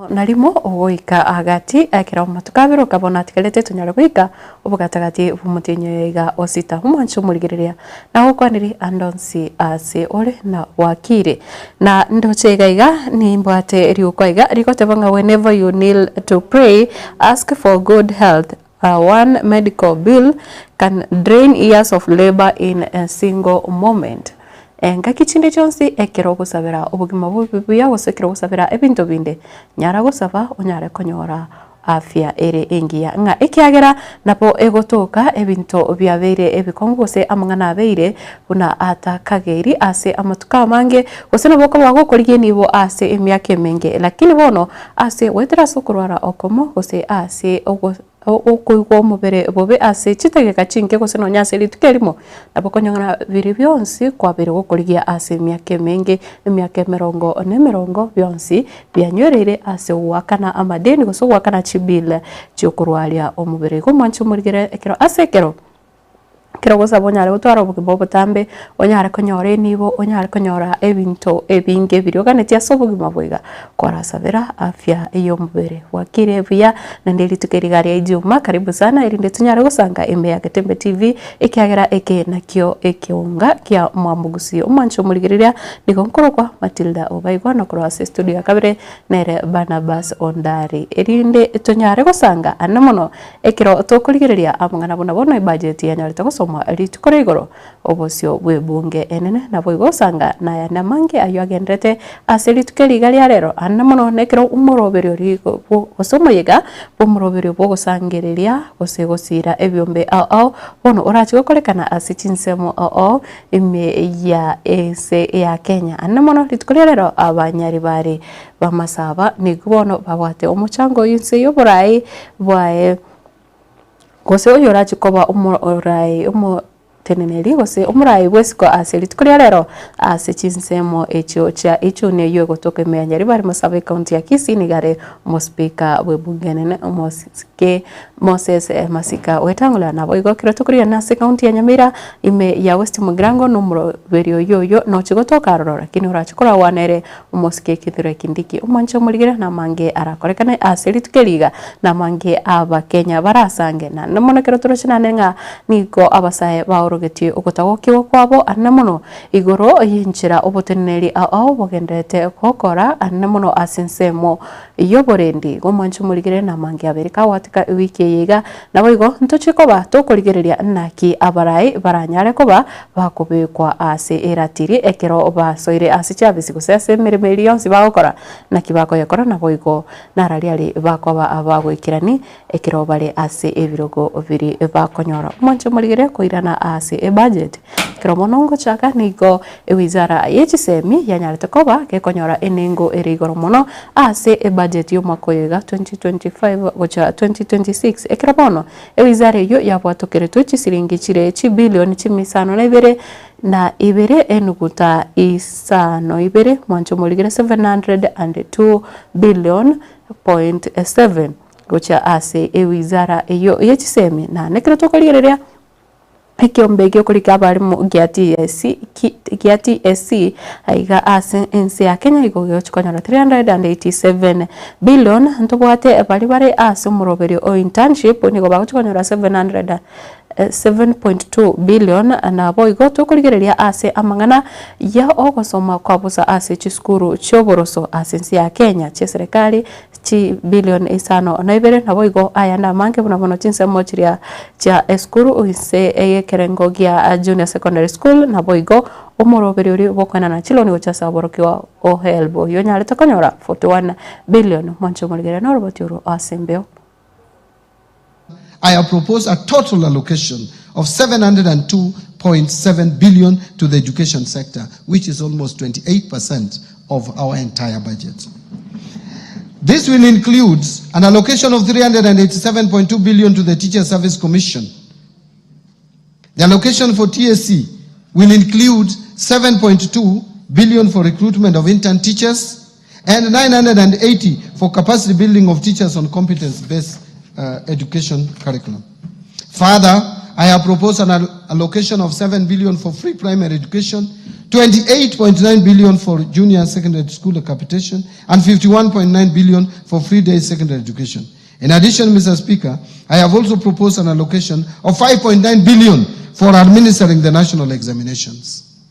Narimo ogoika agati akira matukabiro kabona atikalete tunyara goika obugatagati bumutinyo iga osita humancho murigereria na okwaniri andonsi ase ore na wakire na ndochega iga ni mbwate riuko iga rikotebanga whenever you kneel to pray ask for good health. One medical bill can drain years of labor in a single moment. Ngakicinde chonsi ekero gusabira obugima bubuya gosekero gusabira ebinto binde nyara gusaba onyare konyora afya ere engia nga ekiagera napo egotoka ebinto byabeire ebikongose amangana abeire buna atakageri ase amatuka mange gosena boko bagokorigie nibo ase emyaka emenge lakini bono ase wetera sokurwara okomo gose ase okuigwa omubere bobe ase chitegeka chinke gose no nyase litukerimo nabokonyangana biri byonsi kwabere gokorigia ase emyaka emenge emyaka emerongo byonsi byanywerere ase wakana amadeni gose wakana chibile chiokurwalia omubere gomwancho murigere ekero ase ekero kero gosaba onyare gotwara obugima obotambe onyare konyora nibo onyare konyora ebinto ebinge birioganetia ase obugima bwega kwarasabira afya ey'omubere wakire buya na ndeli tukerigaria ijuma karibu sana irinde tunyare gosanga embe ya Getembe TV ekiagera eke nakio ekiunga kia mwambugusio omancho murigereria nikonkoro kwa Matildah Obaigwa no kwa studio yakabere nere Barnabas Ondari irinde tunyare gosanga anamono ekiro tokurigereria amangana bono budget ya nyare togosoma ritukore igoro obosio bwebunge enene na bwigosanga na ya namange ayo agendrete aseli tukerigaria rero anamono nekero umoroberio rigo osoma yega umoroberio bogosangereria gosegosira ebyombe ao bono orachi gokorekana asichinsemo ime ya ese ya Kenya anamono ritukore rero abanyari bari bamasaba nigubono babwate omuchango yinse yoborai bwae gose oyorachi koba umurai teneneri gose umurai bwesiko aseli tukuria rero ase chinsemo echo cha ichune yo gotoke meanyari bari masabe county ya Kisii nigare mospika bwebungenene moske Moses Masika wetangula nabo igokira tukuria na county ya Nyamira ime ya West Mugrango numero berio yoyo no chigotoka roro lakini urachikora wanere moske kithire kindiki umancho murigire na mange arakorekana aseli tukeriga na mange aba Kenya barasange na namonekero turochina nenga niko abasaye ba rogetie ogotagokiwa kwabo anamono igoro yinchira oboteneri ao bogendete kokora anamono asensemo yoborendi gomancho murigire na mange Amerika watika wiki yiga nabo igo ntochikoba tokorigereria naki abarai baranyare koba bakobekwa ase eratiri ekero basoire ase chabisi gusese miremeri yonsi bagokora naki bakoyekora nabo igo narariari bakoba abagwikirani ekero bari ase ebirogo biri bakonyora mancho murigire koirana ase budget kero monongo chaka niko wizara yechisemi yanyarete koba gekonyora enengo erigoro mono ase budget yo makoyega 2025 gocha 2026 ekero bono wizara yo yabwatokere tuchisiringi chire chibilioni chimisano na ibere enuguta isano ibere mwancho murigire 702 billion point 7 gocha ase wizara yo yechisemi na nekero tokorigereria ekiombe gyokurika abarimu gia TSC aiga ase ense ya Kenya igo chikonyora 387 billion ntobwate bari ase umuroberio o internship nigo bagochikonyora 7.2 billion na boigo tukurigereria ase amangana ya ogosoma kwabusa ase chiskuru choboroso ase ense ya Kenya che serikali chi billion isano na ibere na boigo aya na mange buna bono chinse mochiria cha eskuru uise ekerengo gia junior secondary school na boigo umoroberio ri bokana na chilo ni gochasa borokiwa o helbo yonyale tokonyora 41 billion mancho morigere no robotiro asembeo. I have proposed a total allocation of 702.7 billion to the education sector, which is almost 28% of our entire budget. This will include an allocation of 387.2 billion to the Teacher Service Commission. The allocation for TSC will include 7.2 billion for recruitment of intern teachers and 980 for capacity building of teachers on competence-based education curriculum. Further, I have proposed an allocation of 7 billion for free primary education, 28.9 billion for junior and secondary school capitation, and 51.9 billion for free day secondary education. In addition, Mr. Speaker, I have also proposed an allocation of 5.9 billion for administering the national examinations,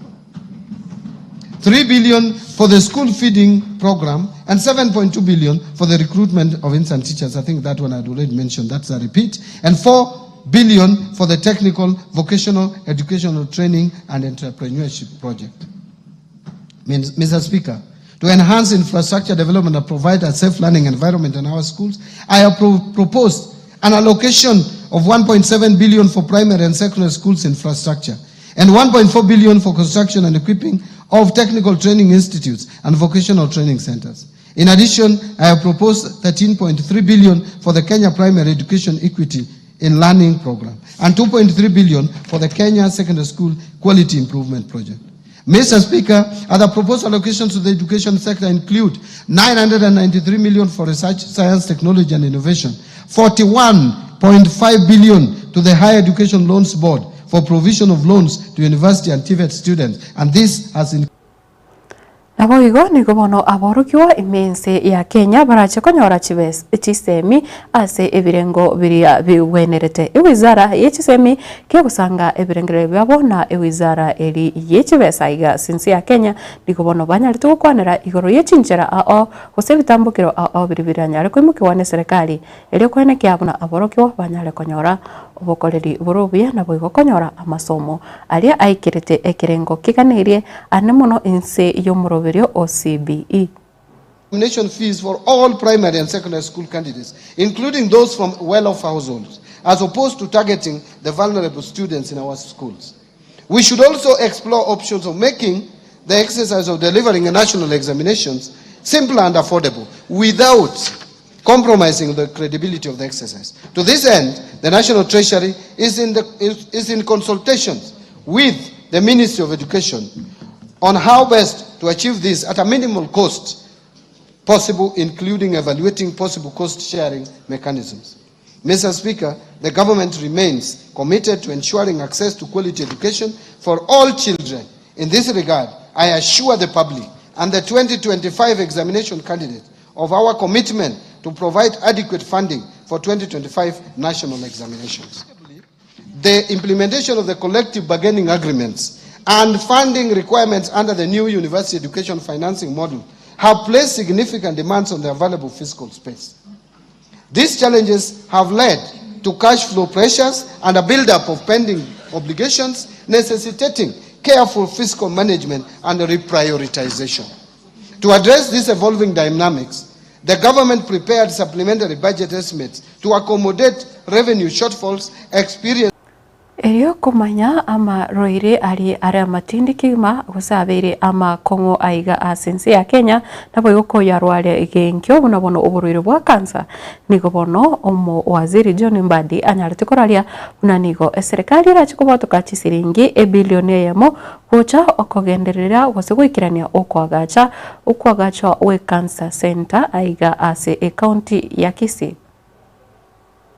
3 billion for the school feeding program, and 7.2 billion for the recruitment of infant teachers. I think that one I'd already mentioned, that's a repeat, and 4 billion for the technical, vocational, educational training and entrepreneurship project. Mr. Speaker, to enhance infrastructure development and provide a safe learning environment in our schools, I have proposed an allocation of 1.7 billion for primary and secondary schools infrastructure, and 1.4 billion for construction and equipping of technical training institutes and vocational training centers. In addition, I have proposed 13.3 billion for the Kenya Primary Education Equity in Learning Program, and 2.3 billion for the Kenya Secondary School Quality Improvement Project. Mr. Speaker, other proposed allocations to the education sector include 993 million for research, science, technology, and innovation, 41.5 billion to the Higher Education Loans Board for provision of loans to university and TVET students, and this has Obaigwa ni kubono aborukiwa imense ya Kenya barache konyora chisemi ase ebirengo biria biwenerete ewizara yechisemi ke kusanga ebirengere byabona ewizara eri yechibesa iga sinsi ya Kenya ni kubono banyarite gukwanira igoro yechinjera ao gusebitambukiro ao biribiranyare kwimukiwane serikali eri kwene kyabona aborukiwa banyare konyora obokoreri burubia na boigo konyora amasomo aria aikirite ekirengo kiganirie anemono inse yomuroberio OCBE. Examination fees for all primary and secondary school candidates, including those from well-off households, as opposed to targeting the vulnerable students in our schools. We should also explore options of making the exercise of delivering national examinations simple and affordable without compromising the credibility of the exercise. To this end, the National Treasury is in consultations with the Ministry of Education on how best to achieve this at a minimal cost possible, including evaluating possible cost-sharing mechanisms. Mr. Speaker, the government remains committed to ensuring access to quality education for all children. In this regard, I assure the public and the 2025 examination candidates of our commitment to provide adequate funding for 2025 national examinations. The implementation of the collective bargaining agreements and funding requirements under the new university education financing model have placed significant demands on the available fiscal space. These challenges have led to cash flow pressures and a buildup of pending obligations, necessitating careful fiscal management and reprioritization. To address these evolving dynamics, the government prepared supplementary budget estimates to accommodate revenue shortfalls experienced. Erio kumanya ama roire ari aria matindikima gusabire ama kongo aiga asensi ya Kenya na boyoko ya rwale igenkyo bono oburuire bwa kansa niko bono omo waziri John Mbadi anyarite koralia unanigo serikali irachikubotoka chisiringi ebilioni yemo gocha okogenderera gusegwikirania okwagacha we cancer center aiga ase e county ya Kisii.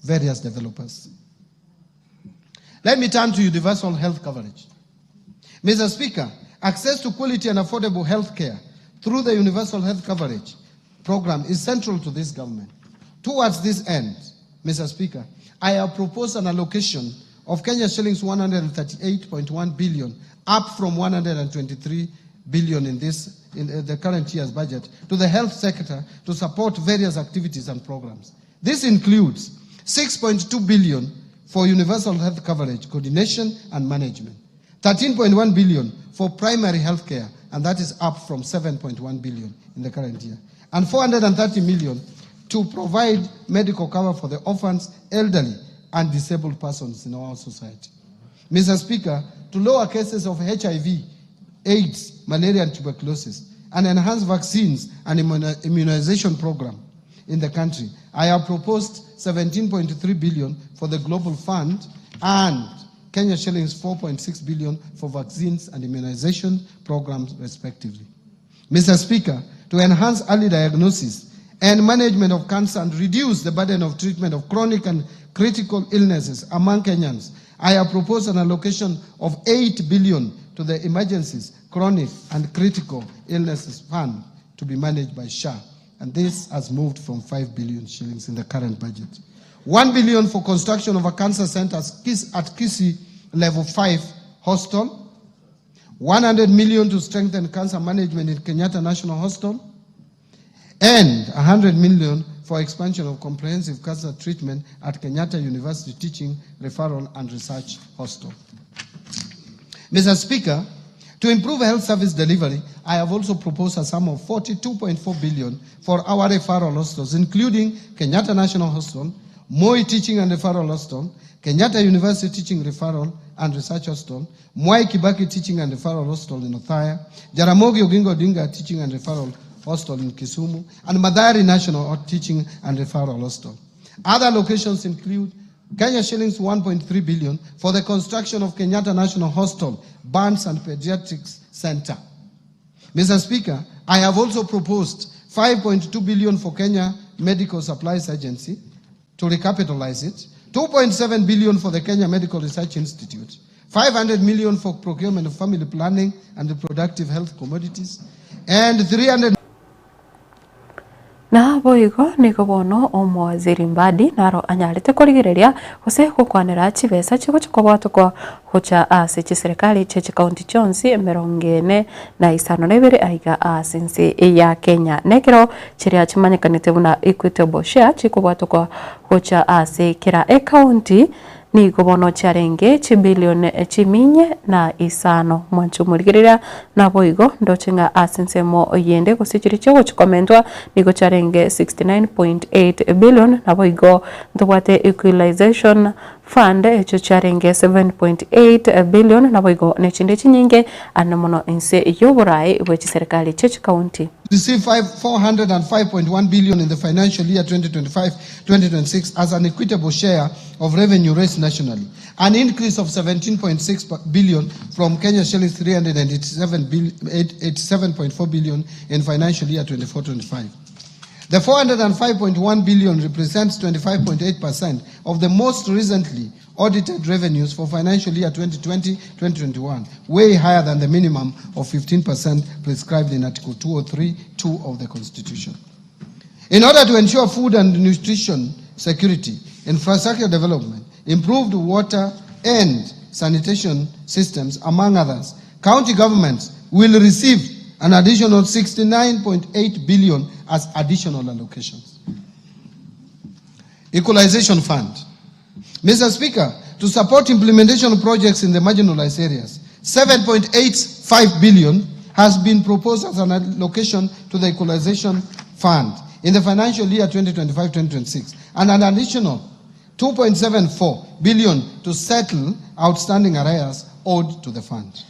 Various developers. Let me turn to universal health coverage. Mr. Speaker, access to quality and affordable health care through the universal health coverage program is central to this government. Towards this end, Mr. Speaker, I have proposed an allocation of Kenya shillings 138.1 billion, up from 123 billion in the current year's budget, to the health sector to support various activities and programs. This includes 6.2 billion for universal health coverage, coordination and management, 13.1 billion for primary health care, and that is up from 7.1 billion in the current year, and 430 million to provide medical cover for the orphans, elderly, and disabled persons in our society. Mr. Speaker, to lower cases of HIV, AIDS, malaria, and tuberculosis, and enhance vaccines and immunization program in the country, I have proposed 17.3 billion for the Global Fund and Kenya shillings 4.6 billion for vaccines and immunization programs, respectively. Mr. Speaker, to enhance early diagnosis and management of cancer and reduce the burden of treatment of chronic and critical illnesses among Kenyans, I have proposed an allocation of 8 billion to the Emergencies, Chronic and Critical Illnesses Fund to be managed by SHA. And this has moved from 5 billion shillings in the current budget. 1 billion for construction of a cancer center at Kisii Level 5 Hospital. 100 million to strengthen cancer management in Kenyatta National Hospital. And 100 million for expansion of comprehensive cancer treatment at Kenyatta University Teaching, Referral and Research Hospital. Mr. Speaker, to improve health service delivery, I have also proposed a sum of 42.4 billion for our referral hospitals, including Kenyatta National Hospital, Moi Teaching and Referral Hospital, Kenyatta University Teaching Referral and Research Hospital, Mwai Kibaki Teaching and Referral Hospital in Othaya, Jaramogi Oginga Odinga Teaching and Referral Hospital in Kisumu, and Mathare National Teaching and Referral Hospital. Other locations include Kenya shillings 1.3 billion for the construction of Kenyatta National Hospital, Burns and Pediatrics Center. Mr. Speaker, I have also proposed 5.2 billion for Kenya Medical Supplies Agency to recapitalize it, 2.7 billion for the Kenya Medical Research Institute, 500 million for procurement of family planning and reproductive health commodities, and 300 na boigo niko bono omwaziri mbadi naro anyalite kurigireria hose kukwanira chibesa chiko chikobwato kwa hocha ase chiserikali cheche county chonsi merongene na isano nebere aiga asinse ya Kenya nekero chiria chimanyekanite buna equitable share chikobwato kwa hocha ase kira county ni gobono charenge chibilione chiminye na isano mwanchu murigirira na boigo ndochenga asinsemo yende gusichiri cyo chikomentwa nigo charenge 69.8 billion na boigo ndobwate equalization fund echo charenge 7.8 billion na boigo nechinde chinyinge anamono inse yoburai bwechi serikali chechi county receive 405.1 billion in the financial year 2025-2026 as an equitable share of revenue raised nationally, an increase of 17.6 billion from Kenya shillings 387.4 billion in financial year 24-25. The 405.1 billion represents 25.8% of the most recently audited revenues for financial year 2020-2021, way higher than the minimum of 15% prescribed in Article 203(2) of the Constitution. In order to ensure food and nutrition security, infrastructure development, improved water and sanitation systems, among others, county governments will receive an additional 69.8 billion as additional allocations. Equalization Fund. Mr. Speaker, to support implementation projects in the marginalized areas, 7.85 billion has been proposed as an allocation to the Equalization Fund in the financial year 2025-2026, and an additional 2.74 billion to settle outstanding arrears owed to the fund.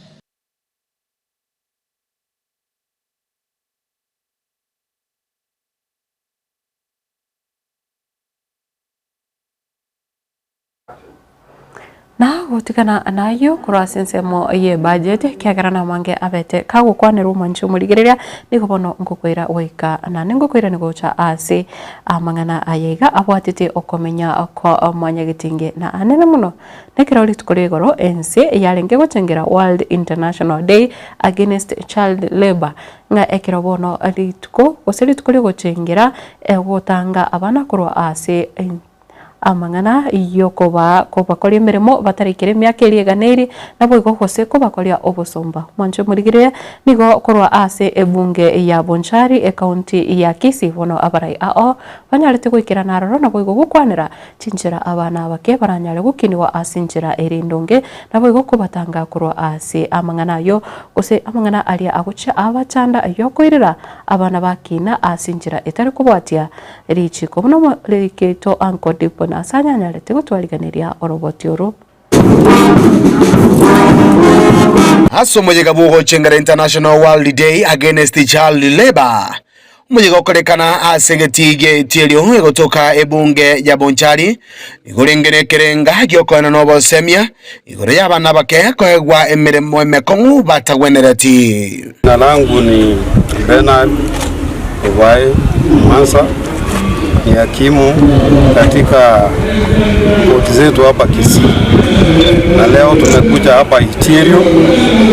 na gutikana nayo kurasensemo ye budget kiagarana mange abete kagukwanira umanchu murigiriria niko bono ngukwira weka na ningukwira nigocha ase amangana ayega abwatite okomenya ko mwanya gitinge na anene muno nekero litukoregoro ense yarenge gocengera World International Day Against Child Labor nga ekero bono alituko oseli tukole gocengera gotanga abana kurwa ase amangana yokoba kobakoria mirimo batarikire myaka iriganeri nabo igokose kobakoria obusomba mwanche murigire nigo korwa ase ebunge ya Bonchari county ya Kisii bono abarai ao banyarite gwikira naroro nabo igokwanira cinjira abana bake baranyale gukiniwa asinjira erindonge nabo igokubatanga korwa ase amangana yo ose amangana alia agucha abachanda yokoirira abana bakina asinjira etari kubwatia richi kono leketo anko dipo asanya nyalete gutwariganiria oroboti oro asomojega bugo chengera International World Day Against Child Labor mujega okorekana asegetige tielio egotoka ebunge ya Bonchari igorengene kerenga gyokona nobo semia igore yabana bake koegwa emiremo emekongu batagwenerati. Jina langu ni Bernard Obaigwa Mansa. ni hakimu katika koti zetu hapa Kisii, na leo tumekuja hapa Itirio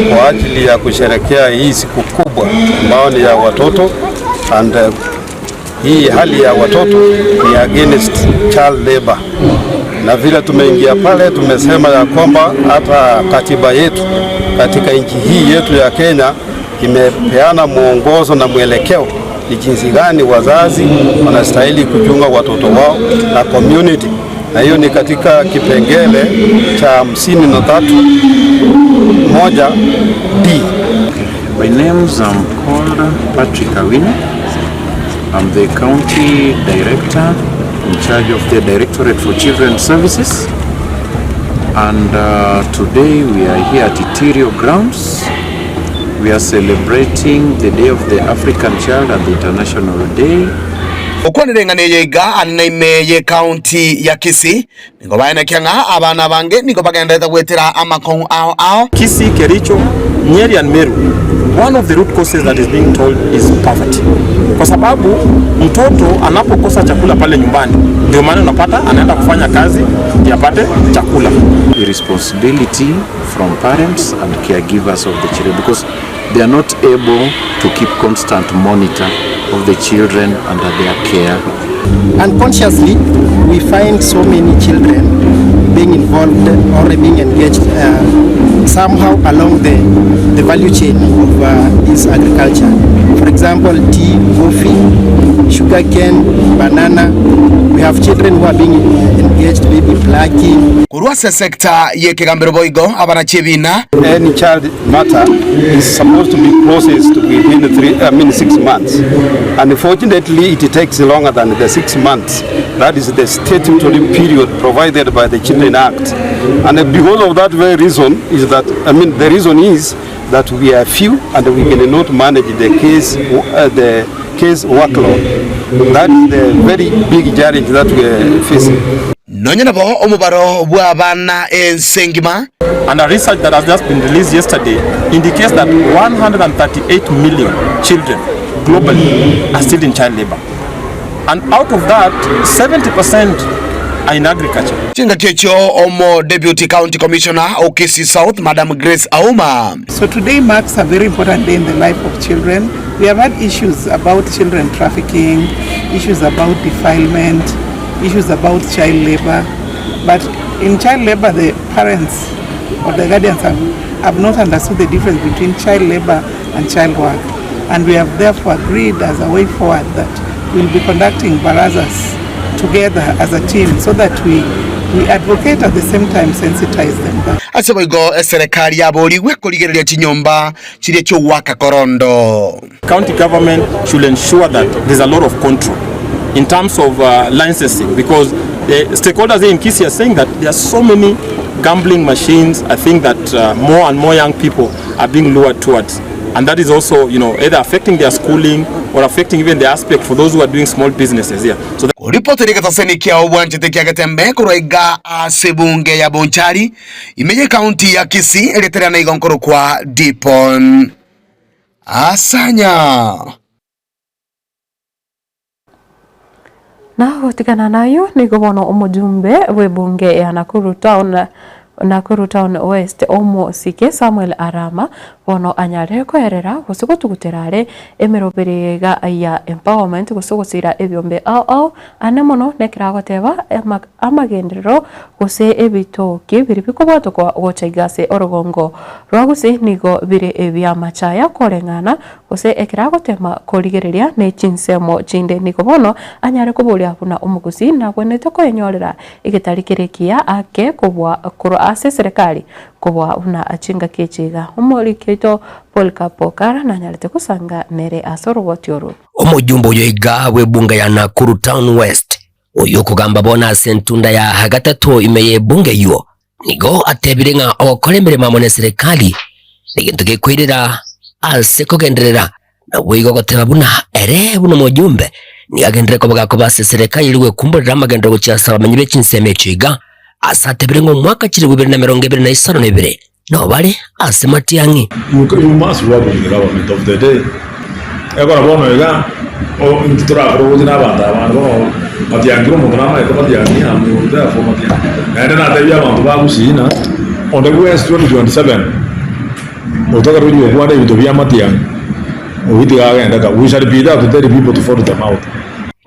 kwa ajili ya kusherehekea hii siku kubwa ambayo ni ya watoto, and hii hali ya watoto ni against child labor. Na vile tumeingia pale, tumesema ya kwamba hata katiba yetu katika nchi hii yetu ya Kenya imepeana mwongozo na mwelekeo ni jinsi gani wazazi wanastahili kuchunga watoto wao na community, na hiyo ni katika kipengele cha 53(1)D. My name is called Patrick Awini. I'm the county director in charge of the Directorate for Children's Services, and today we are here at Itirio grounds. We are celebrating the Day of the African Child and the International Day. Okwanirengane yega anaime ye county ya Kisii niko baina kyanga abana bange niko bagenda gwetera amakon ao Kisii, Kericho, Nyeri and Meru. One of the root causes that is being told is poverty. Kwa sababu mtoto anapokosa chakula pale nyumbani, ndio maana unapata anaenda kufanya kazi ndio apate chakula. The responsibility from parents and caregivers of the children, because they are not able to keep constant monitor of the children under their care. Unconsciously, we find so many children being involved or being engaged somehow along the value chain of this agriculture. For example, tea, coffee, sugarcane, banana. We have children who are being engaged, maybe plucking. Kurwase sector ye Kigambiro Boigo abana chebina. Any child matter is supposed to be processed within 6 months, and unfortunately it takes longer than the 6 months. That is the statutory period provided by the Children Act, and because of that very reason is that the reason is that we are few and we cannot manage the case workload. That is the very big challenge that we are facing. Nonyana bo omubaro bwa bana ensengima. And a research that has just been released yesterday indicates that 138 million children globally are still in child labor. And out of that, 70% are in agriculture. Chinga checho omo Deputy County Commissioner of Kisii South, Madam Grace Auma. So today marks a very important day in the life of children. We have had issues about children trafficking, issues about defilement, issues about child labor. But in child labor, the parents or the guardians have not understood the difference between child labor and child work. And we have therefore agreed as a way forward that we'll be conducting barazas together as a team so that we advocate at the same time sensitize them. Aseboigo serikali yaboli wekoligereria chinyomba chire cyo waka korondo. County government should ensure that there's a lot of control in terms of licensing, because the stakeholders in Kisii are saying that there are so many gambling machines. I think that more and more young people are being lured towards, and that is also, either affecting their schooling or affecting even the aspect for those who are doing small businesses here. So Ripoti rika taseni kia obwanchete kia Getembe kuroiga sebunge ya Bonchari imeje county ya Kisii eletera na igonkoro kwa Dipon Asanya. Na hutikana nayo ni kubono umujumbe webunge ya Nakuru Town West Omo Sike Samuel Arama bono anyare kwerera gusuko tuguterare emeroberiga ya empowerment gusuko sira ebyombe ao anemono nekira goteba amagendero guse ebitoki biri bikoboto kwa gochaigase orogongo rwaguse nigo bire ebya machaya korengana guse ekira gotema korigereria ne chinsemo chinde niko bono anyare kuburia kuna umugusi na bwenete ko enyorera igitarikirikia ake kubwa kuro ase serikali kubwa una achinga kechiga umuri kito polkapokara na nyalete kusanga nere asoro wotyoru omujumbo yoiga webunga ya Nakuru Town West uyu kugamba bona sentunda ya hagatatu imeye bunge yo nigo atebirenga okoremere mamone serikali nigintu gikwirira ase kugenderera na wigo goteba buna ere buno mujumbe ni agendere ko bagakobase serikali iriwe kumburira amagendero gucyasa bamenye bekinseme chiga asatebirenga mwaka kiri 2022 no bale asemati yangi you must work with the government of the day egora bono ega o ntitura ro dina banda abantu matiangiro mudrama eko matiangi amu therefore matiangi and na tebya abantu bagusina on the West 2027 otoka rudi okwanda ibito bya matiangi uhiti gagenda ka we shall be there to tell the people to follow them out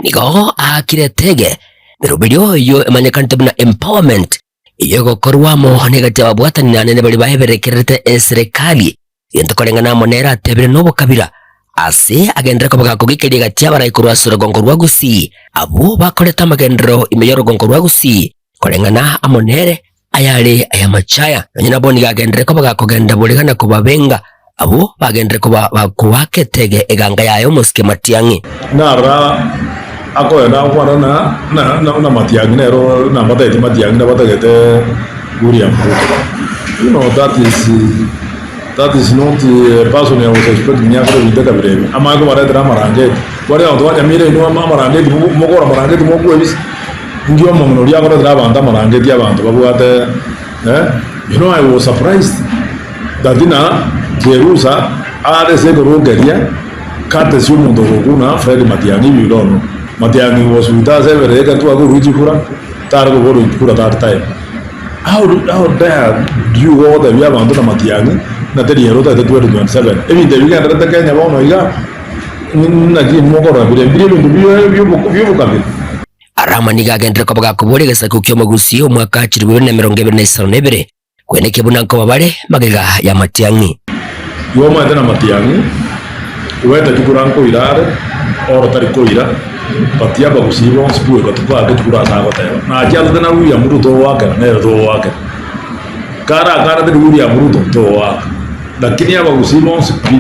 nigo akiretege mirubirio yo emanyakanite na empowerment iyo gokorwamo negati ababwatani nene bali baheberekerete serikali yento kolengana monera tebere nobo kabira ase agendera ko bagakugikeria gati abaraikuru rugongo rwa Gusii abo bakoreta magendero imeyoro rugongo rwa Gusii kolengana amonere ayale ayamachaya nyina boni gagendere ko bagakugenda buligana kubabenga abo bagendere ko bakuwaketege eganga yayo muske matiangi nara ako na kwana na matiangi nero na batete matiangi na batete William you know that is not a person who was expecting me to be there. I'm going to get a marange. What I want to Nyamira no marange mugora marange mo kwebis. Ndio mongo ya ko dra banda marange dia bantu babuate you know I was surprised that dina Jerusa are se go geria kate su mundo kuna Fred Matiangi you don't know. Matiangi was with us every day to go ruji kura tar go kura that time. How dare you order we have under Matiangi na teri erota de 2027 evinde biganda rata Kenya bono iga na ji mogora bire byo kabiri arama nigagendera ko bagakubore gasa kukyo Gusii umwaka 2022 kweneke bunanko babare magega ya Matiangi yo mate na Matiangi weta kikuranko irare oro tari koira patia Gusii bon spue ko tupa ke tukura sa gote na jalo na William Ruto wake na ero wake kara de William Ruto to wake lakini hapa Gusii bon spue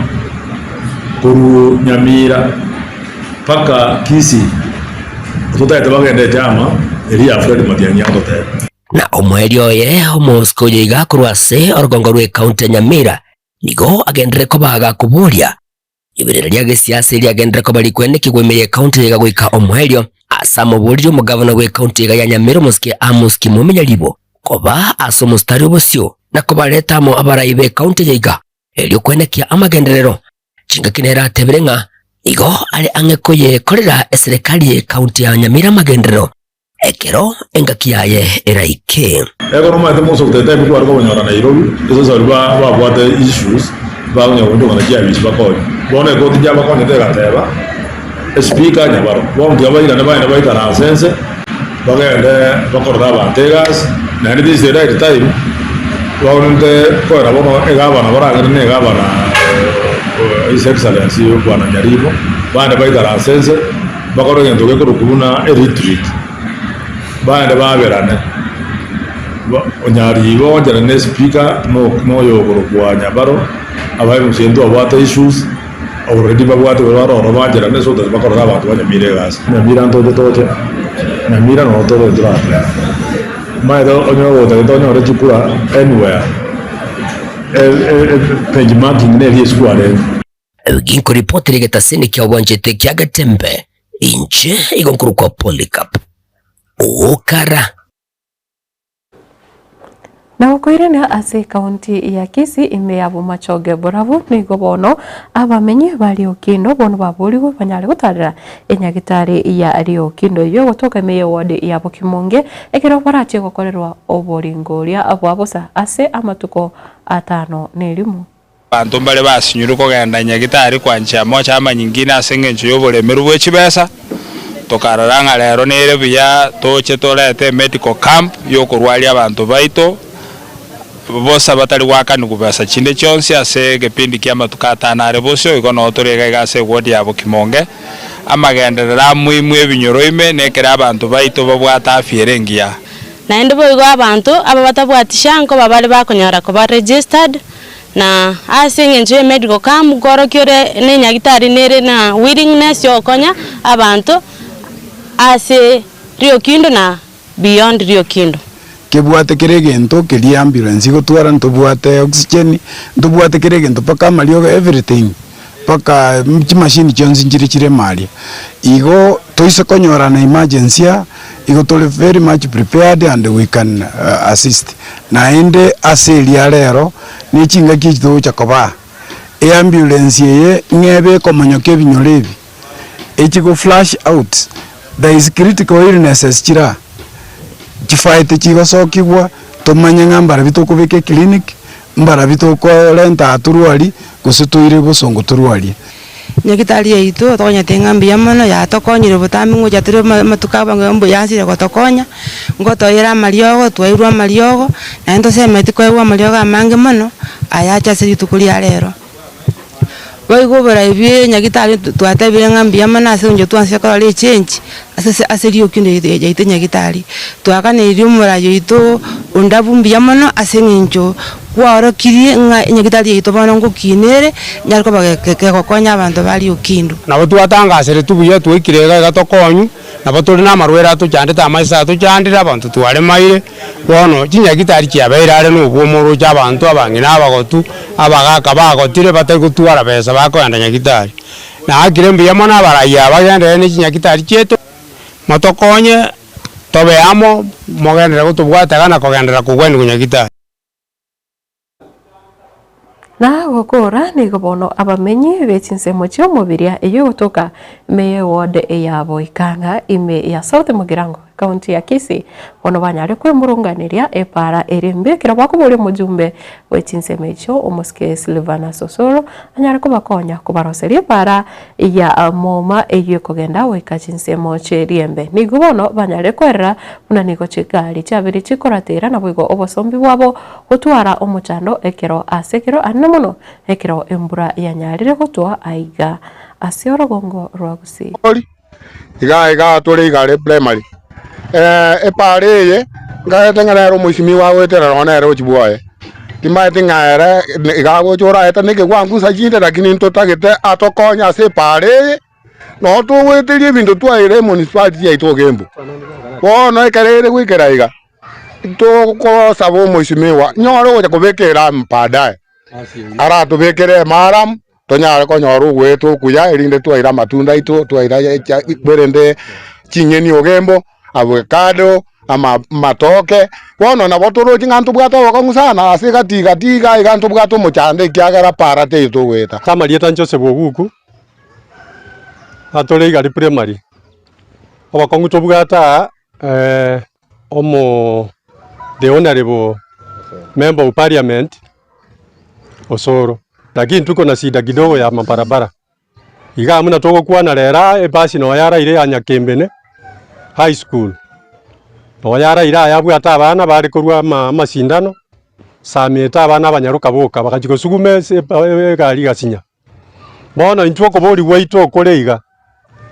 kuru Nyamira paka Kisii tutaita bagende chama elia Fred Matiangi ngote na omwerio ye omosko yiga kurwase orugongo rwe county Nyamira nigo agendere ko bagakuburia ibirero lya gisiasa lya agendere ko bali kweneke gwemeye county yiga gwika omwerio asamo bulyo mugavana gwe county yiga ya Nyamira muske amuski mumenya libo koba asomustari obusyo na kobaleta mo abaraibe county yiga elyo kwenekia amagenderero chingakinera teberenga igo ale angekoye korera serikali county ya Nyamira magenderero ekero engakiaye eraike ego no mate muso tete bi kwa ko nyora Nairobi eso salva ba bwate issues ba nyondo kana kia bisi bakoye bona ko tija bakoye tega teba speaker nyabaro bon dia baira na baira na sense bagende bakorda ba tegas na this is the right time wawonde ko era bono egaba na baranga ne egaba na His Excellency bwana Nyaribo bande baira na sense bakoro ngendo ke kurukuna retreat bande baberane Nyaribo jana ne speaker no yo kwa Nyabaro abaye musendo abata issues already babwate baro robajera ne so da bakoro abantu banyamire gas Nyamira ndo toje Nyamira no todo dra maero onyo de donyo rechukura anywhere page marking ne ri square ginko report ligetasini kya wanjete kya Getembe inche igonkuru kwa Polycarp okara na ukoirene ase kaunti ya Kisii imeyabo machoge borabu nigo bono abamenye bali okindo bono baburiwe banyale gutarira enyagitari ya ari okindo yo gotoka meyo ward ya Bokimonge ekero barache gokorerwa oboringoria abwabosa ase amatuko 5 nelimu bantu mbale basinyuru kogenda nyagitari kwancha mocha ama nyingine asengencho yobolemeru bwechibesa tokararanga lero nere buya toche tolete medical camp yokurwalia abantu baito bosa batali wakani kubasa chinde chonsi ase kepindi kya matuka nare bosyo ikono torega gase wodi ya Bokimonge amagenderera muimwe ebinyoro ime nekera abantu baito babwata afierengia na ndo boigo abantu aba batabwatishanko babali bakonyara ko ba registered na asengenje medical camp goro kyore ne nyagitari nere na willingness yokonya abantu ase Rio Kindo na beyond Rio Kindo kebwate keregento keri ambulance gotwara ntobwate oxygen ntobwate keregento paka malio everything paka machine chonzi njiri mali igo toise konyora na emergency igo tole very much prepared and we can assist na ende aselia lero ni chinga kichito chakoba e ambulance ye ngebe komanyoke binyolebi echigo flash out there is critical illnesses chira chifaite chigosokigwa tumanye ngambara bitukubike clinic mbara bitukorenta aturwari gusituire busongo turwari nyagitari yaitu tonya tengambi yamano ya tokonyire butami ngo jatire matukaba ngo yansire gotokonya ngo toyera mariogo twairwa mariogo na ndo sema tikwewa mariogo amange mano ayacha siri tukuri arero baigobera ibi nyagitari twatebire ngambi yamana ase njo twanse ko ari change ase rio kinde yaite nyagitari twakane rio murayo ito undabumbi yamano ase njo kwaro kiri nyagitari yito bana ngo kinere nyariko bageke kokonya abantu bali ukindu nabo twatangasire tubuye twikirega gatokonyu nabo turi na marwera tuchandita amaisa tuchandira abantu twale maire bono kinyagitari kiabeira ari n'ubwo muru cy'abantu abangina abagotu abagaka bagotire batagutwara besa bakoyanda nyagitari na agirembi yamona baraya bagende ni kinyagitari cyeto matokonye tobeamo mogendera gutubwataga na kogendera kugwendi kunyagitari na gukora ni gobono abamenyi bechinsemo cyo mubiria iyo gutoka meye ward eyabo ikanga ime ya South Mugirango county ya Kisii bono banyare kwe murunganiria epara erimbe kira bakuburi mujumbe wechinsemo cyo umuske Silvana Sosoro anyare kubakonya kubaroseria para ya moma eyo kugenda wekachinsemo cheriembe ni gobono banyare kwera una niko chikali chabiri chikoratera na bwigo obosombi wabo gutwara omuchando ekero asekero muno ekero embura yanyarire gutwa aiga asioro gongo rwagusi iga tore igare primary epare ngatenga ro mushimi wawe tera rona ro chibuaye timaite ngara iga go chora eta nike gwangu sajinde lakini ntotagete atokonya se pare no to weterie bintu twaire municipality ya itogembo bono ekerere gwikera iga to ko sabo mushimi wa nyoro go kubekera mpadae ara tubekere maram tonyare konyoru gwetu kuya irinde twaira matunda itu twaira berende chinyeni ogembo avocado ama matoke bono na botoro chingantu bwato bakongusana asika tiga igantu bwato muchande kyagara para te itu gweta kama lieta Joseph Oguku atore igari primary abakongu tobwata omo the honorable member of parliament Osoro lakini tuko na shida kidogo ya mabarabara iga muna togo kwa na lera basi no yara ile ya Nyakembene high school no yara ira yabwata abana bari kurwa masindano sameta abana banyaruka boka bakachiko sugume gari gasinya bono intwoko bori waito koreiga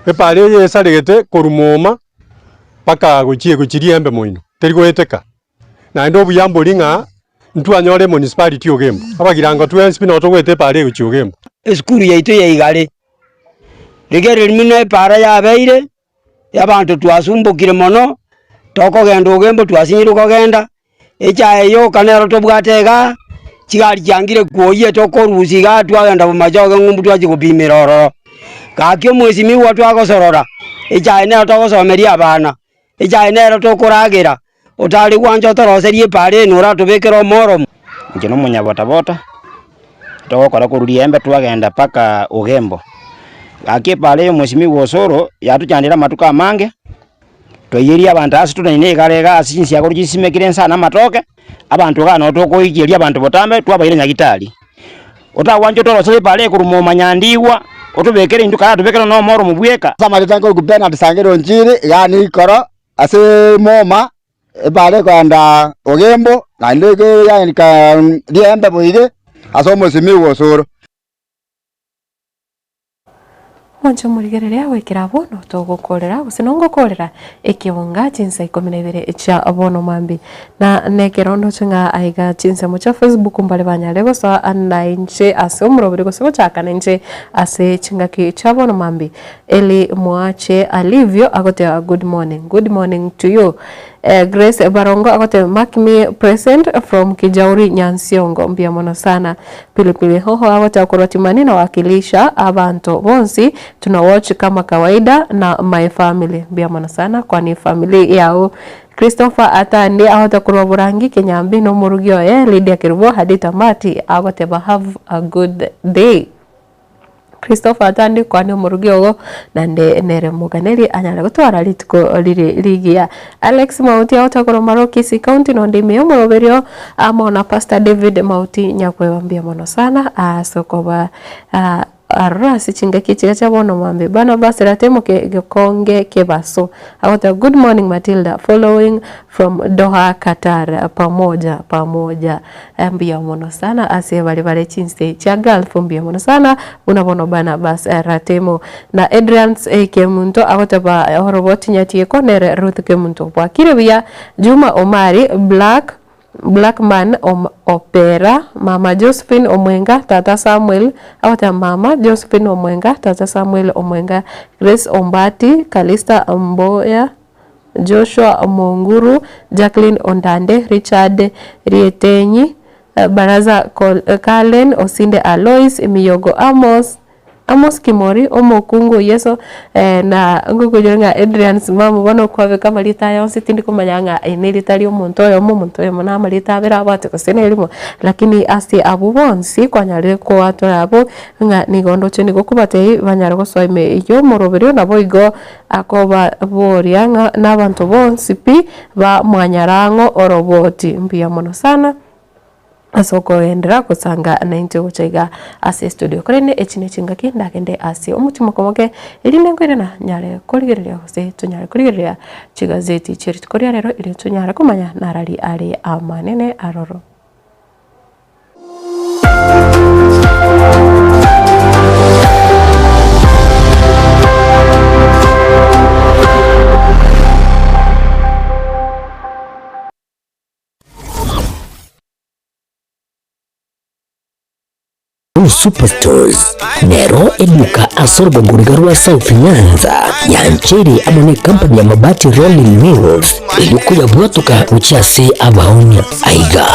epare yesaregete kurumoma paka guchiriembe moino terigweteka na ndo buyambo linga ntwanyore municipality ogembo abagiranga twenspi no togwete pare guchiogembo eskuru yaito ya igale rigere limino para ya beire yabantu twasumbukire mono tokogenda ogembo twasinyire kogenda echa eyo kanero tobwatega chigari cyangire kuoye tokoruziga twagenda bumajoge ngumbu twagikupimira ororo kakyo mwezi miwa twagosorora echa ene togosomeria abana echa ene tokuragira utali kwanja toroserie pare nura tubekero moro ngino munyabota tokora kururiembe twagenda paka ogembo akipale mwishimi wosoro yatuchandira matuka mange toyiria abantu asi tunene garega asinsi yakoro gisimekire sana matoke abantu gano tokoyiria abantu botambe twabaire nyagitali utawanje torosere pale kurumo manyandiwa utubekere indukara tubekero no moro mubweka samarita ngo kupena tisangero njiri yani ikoro ase moma ebale kwanda ogembo na ndege yani ka liembe boire asomo simiwo osoro Wancho murigererea wekira bono togukorera gusinongo korera ekibunga chinsa 12 cha abono mambi na nekerondo chinga aiga chinsa mucha Facebook mbale banyale go so anainche ase umurobere go so chaka nanche ase chinga ki cha bono mambi eli muache alivyo agote good morning to you. Grace Barongo agote mark me present from Kijauri Nyansiongo mbia mono sana pilipili hoho agote akoroti manina wakilisha abantu bonsi tuna watch kama kawaida na my family mbia mono sana kwani family yao Christopher atandi agote kurwa burangi kenyambi no murugyo Lydia Kirubo hadita mati agote have a good day Christopher atandi kwani murugiogo nande nere muganeri anyara gutwara litiko ligia Alex Mauti autagoro maro Kisii County no ndime umuroberio amona Pastor David Mauti nyakwe wambia mono sana asokoba arasi chinga kichiga cha bono mambe bana basi ratemo ke konge ke baso awata. Good morning Matilda, following from Doha Qatar, pamoja ambia mono sana ase bale chinste cha Gulf mbia mono sana unabono bana basi ratemo na Adrians Kemunto awata ba robot nyati ko nere Ruth Kemunto kwa kiribia Juma Omari Blackman Opera, Mama Josephine Omwenga, Tata Samuel, awata Mama Josephine Omwenga, Tata Samuel Omwenga, Grace Ombati, Kalista Mboya, Joshua Monguru, Jacqueline Ondande, Richard Rietenyi, Baraza Kalen, Osinde Alois, Miyogo Amos Kimori, Omokungu Yeso, na ngugu jonga Adrian's mamu wano kwa kama lita ya onsitindi kumanyanga military montoyo mona malita vera bate ko senelimo lakini asi abubonsi kwa nyare ko atorabo nga nigondo cheni gokubate banyara go soime iyo moroberio nabo igo akoba boria n'abantu bonsi pi ba mwanyarango oroboti mbia mono sana asoko endera kusanga 90 uchiga ase studio korene echine chingaki ndagende ase umutima komoke iline ngwirena nyare kurigereria hose tunyare kurigereria chigazeti chiri tukoria rero ile tunyare kumanya narari ari amanene aroro. Superstores Nero eduka asorgo ngurigarua South Nyanza ya nchiri amone company ya mabati Rolling Mills ilikuya buatuka uchase abaonya aiga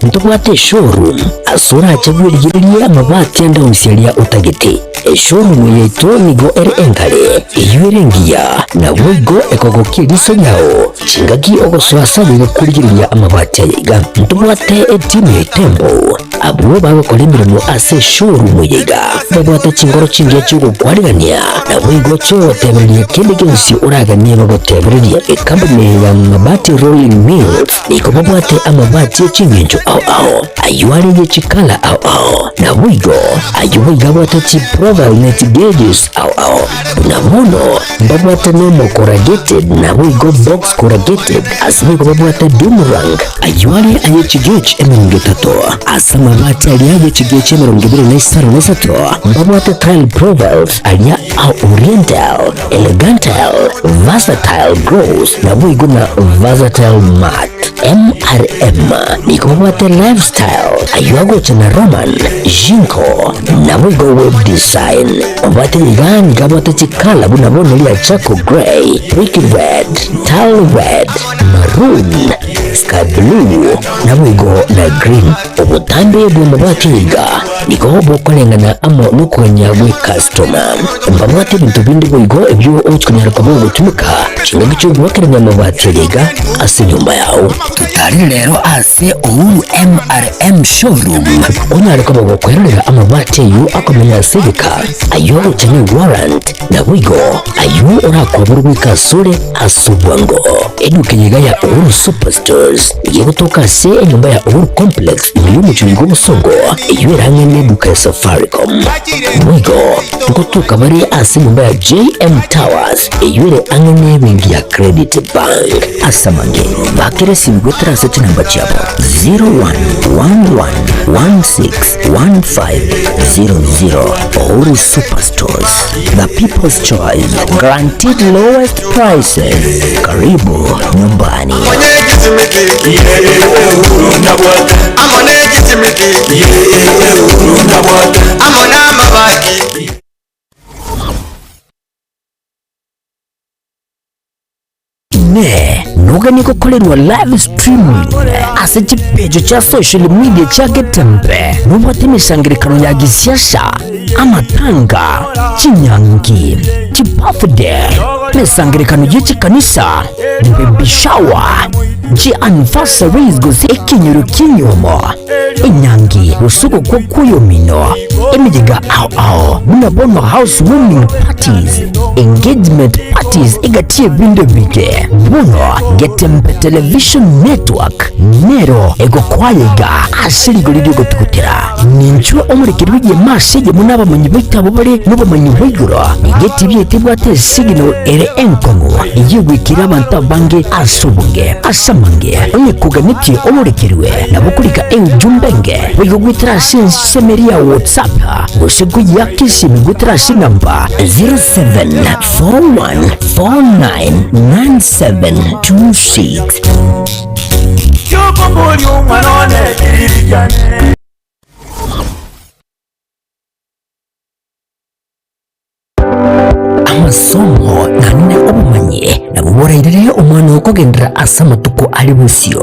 ntubwate showroom asura achagwirigiria mabati enda usialia utagete showroom yetu nigo engale iyuerengia na wigo ekogokia liso yao chingagi ogoswasa kurigiria amabati aiga ntubwate etime tembo abuwe bawe kolemirimo ase showroom yiga babwata chingoro chingia chugo kwarigania na wigo cho tebelie kende gensi uragania bagotebelia company ya mabati Rolling Mills niko babwate amabati chingenjo au ayuari ye chikala au na wigo ayuwe gabwata chiproval net gauges au na mono babwata nomo corrugated na wigo box corrugated aswigo babwata boomerang ayuari aye chigech emengetato asama mabati aliaje chigeche merongibiri na isaro nesato babwata tile profiles alia au oriental elegantal versatile gross na wigo na versatile mat MRM niko babwata lifestyle ayuago chana Roman Jinko na wigo web design babwata igani gabwata chikala buna bono lia chako grey brick red tile red maroon sky blue na wigo na green obutambe bwa mabati iga niko bokolengana amo nukonya we customer mbabwate bintu bindi wigo ebyo ochkunyara kabo gutumika kinga gicho gwakeranya mabati iga ase nyumba yao tutari lero ase Uhuru MRM showroom onyara kabo gukwerera amabati yu akomenya sirika ayo chani warrant na wigo ayo orakwaburwa kasore asubwango edukenyiga ya Uhuru Superstores yegutoka se nyumba ya Uhuru Complex milimu chuligo musongo yuerange neduka ya Safaricom wigo tukotuka bari ase nyumba ya JM Towers yuere angene wingi ya Credit Bank asamange bakere simgwetara seti namba chabo 0111161500 Uhuru Superstores, the people's choice, guaranteed lowest prices. Karibu nyumbani. Ne nuga niko kolerwa live streaming ase chipejo cha social media cha Getembe nubate misangirikano ya gisiasha amatanga chinyangi chibirthday misangirikano y'iki kanisa baby shower anniversaries gozi ekinyuru kinyomo inyangi usuko kwa kuyo mino emijiga ao munabono housewarming parties, engagement parties igatie binde bige buno Getembe Television Network nero ego kwayega asiri golidio gotukutira ninchwe omurikirwe ye masege munaba manyibita bobare nubo manyibiguro igeti byetibwate signal ere enkomo yigwikira abantu bange asubunge asamange onye kuganiki omurikirwe nabukulika enjumbenge bigugwitira semeria WhatsApp gosego ya Kisii migwitira namba 0741499726 amasomo nanine obumanyi nabuborairire omwana okugendera asamatuko ali busyo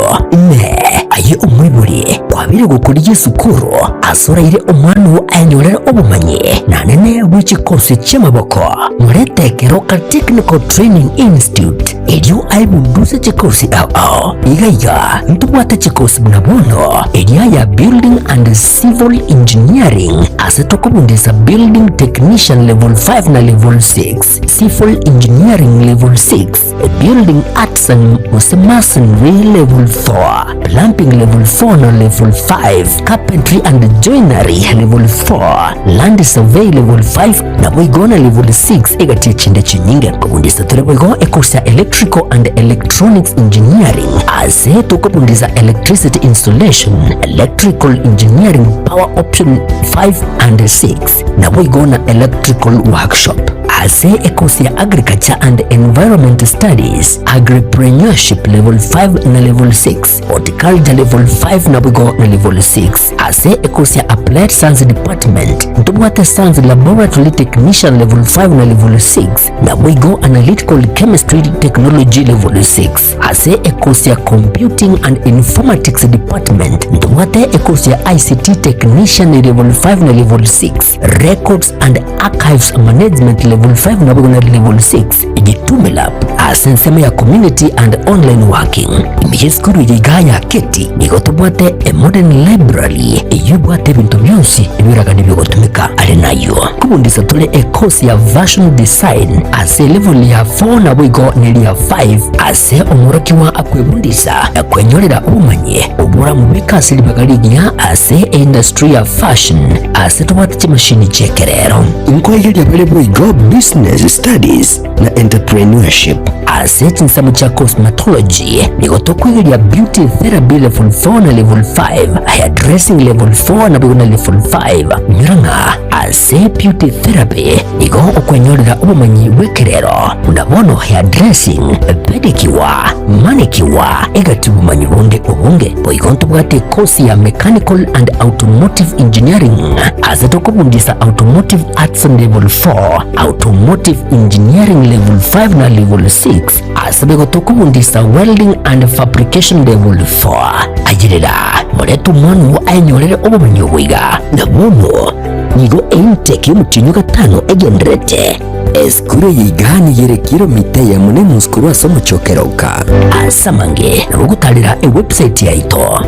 ne aye omwibuli kwabire gukuriye sukuru asoraire omwana anyolera obumanyi nanine bw'ekikosi ky'amaboko muretekero ka Technical Training Institute elyo aibunduze kikosi ao igaya ntubwate kikosi bunabono eliya Building and Civil Engineering asetokobundisa Building Technician Level 5 na Level 6, Civil Engineering Level 6, Building Arts and Masonry Level 4, Plumbing Level 4 na Level 5, Carpentry and Joinery Level 4, Land Survey Level 5 na bwigona Level 6 igatie chinde chinyinge kubundisa tulebwego ekursa Electrical and Electronics Engineering ase tukubundisa Electricity Installation, Electrical Engineering Power Option 5 and 6 na bwigona Electrical Workshop ase ekosia Agriculture and Environment Studies, Agripreneurship Level 5 na Level 6, Horticulture Level 5 na bwigo na Level 6 ase ekosia Applied Science Department ntubwate Science Laboratory Technician Level 5 na Level 6 na bwigo Analytical Chemistry Technology Level 6 ase ekosia Computing and Informatics Department ntubwate ekosia ICT Technician Level 5 na Level 6, Records and Archives Management Level 5 na bwigo na Level 6 Getembe Lab asensema ya Community and Online Working imiyeskuru yigaya keti igotubwate a Modern Library iyubwate bintu byonsi ibiraga nibigotumika ari nayo kubundisa tule ekosi ya Version Design ase level ya 4 na bwigo neli ya 5 ase omuraki wa akwebundisa akwenyolera ubumanyi obura mubikasi libagaligia ase industry ya fashion ase tubwate chimashini chekerero inkoyeli ya bwigo Business Studies na Entrepreneurship ase chinsamu cha Cosmetology nigotokwigilya Beauty Therapy Level 4 na Level 5, Hairdressing Level 4 na bwigo na Level 5 nyuranga ase Beauty Therapy igo okwenyolera ubumanyi bwekerero unabono Hairdressing, Pedicure, Manicure egati bumanyi bunde obunge bwigo ntubwate kosi ya Mechanical and Automotive Engineering ase tokubundisa Automotive Arts Level 4, Automotive Engineering Level 5 na Level 6 asabego tokubundisa Welding and Fabrication Level 4 ajirira moletu mwana wa anyolere obumanyi bwiga nabono nigo intake y'umutinyu gatano egendrete eskuru yigani yere kilomita ya mune muskuru asomo chokeroka asamange nabugutalira website yaito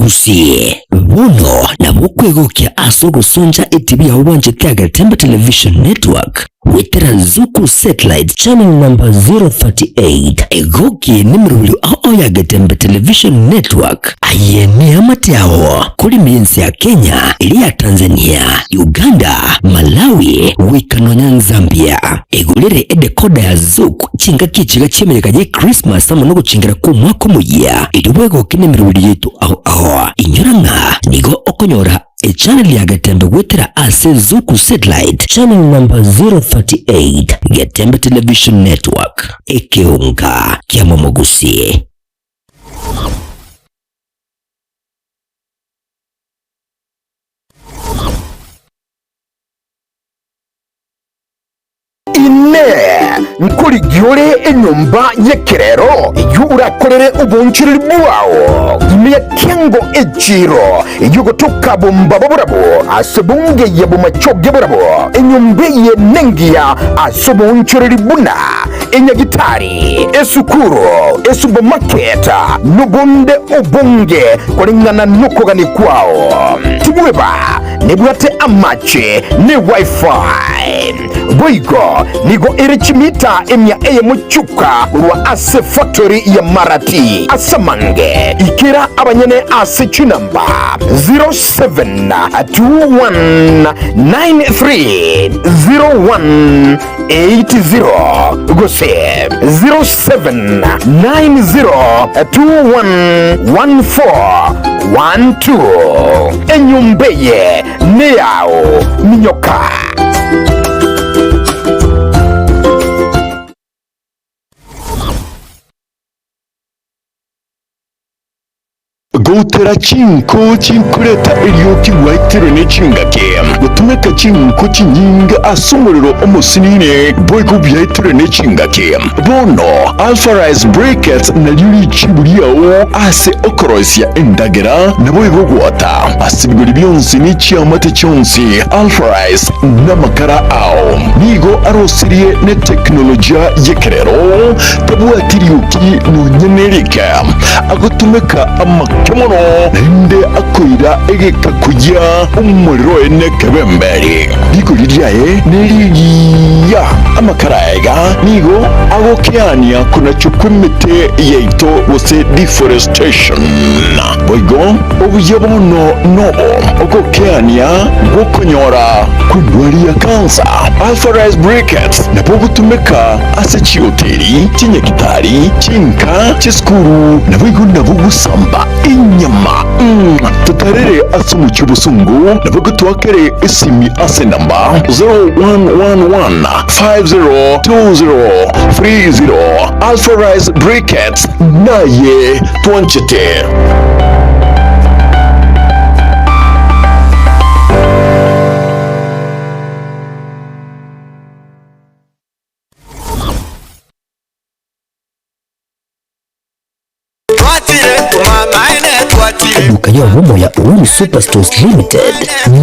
usie buno nabukwegokia asogosonja etibi ya ubanje kya Getembe Television Network wetera zuku satellite channel number 038 egoki nimrulu ao ya Getembe Television Network ayene amatiao kuli miensi ya Kenya, ili ya Tanzania, Uganda, Malawi, wikanonya Zambia egulire edekoda ya zuku chinga kichiga chimereka je Christmas samo nuko chingira ku mwaka muya idubwego kinemirulu yetu ao inyuranga nigo okonyora channel ya Getembe wetera ase zuku satellite channel number 038 Getembe Television Network ekeunga kia momogusi nkuri gyore enyumba yekirero yurakorere ubunchiriri bwao imiya kengo ejiro yugo tukabumba baburabo asubunge yabumachoge burabo enyumba ye nengia asubunchiriri buna enyagitari esukuru esupermarket nugunde ubunge kulingana nukogani kwao tibweba nibwate amache ni wifi Obaigwa nigo irichimita emya eye muchuka urwa ase factory ya Marati asamange ikira abanyene ase chinamba 0721930180 gose 0790211412 enyumbeye neyao minyoka. Gotera chinko chinkureta elioki waitero ne chingake gutumeka chinko chinyinga asumuriro omusinine boygo byaitero ne chingake bono Alpha Rise Brackets na lyuri chiburiao ase okorosia endagera na boygo gwata asibigori byonsi ni chiamate chonsi Alpha Rise na makara ao nigo arosirie ne teknolojia yekerero tabuatirioki no nyenerika agutumeka kemono nende akoira egeka kujya umuriro ene kebemberi niko liriaye neliya amakaraega nigo agokeania kuna chukwimete yeito wose deforestation boigo obuyabono nobo ogokeania gokonyora kundwali ya kansa Alpha Rise Brackets na bogutumeka ase chioteri chinyakitari chinka chiskuru na boigo na bugusamba inyama tutarere asumu cyubusungu navuga twakere isimi ase namba 0111502030 Alpha Rise Brackets naye twanchete. Eduka y'obumo ya Uhuru Superstores Limited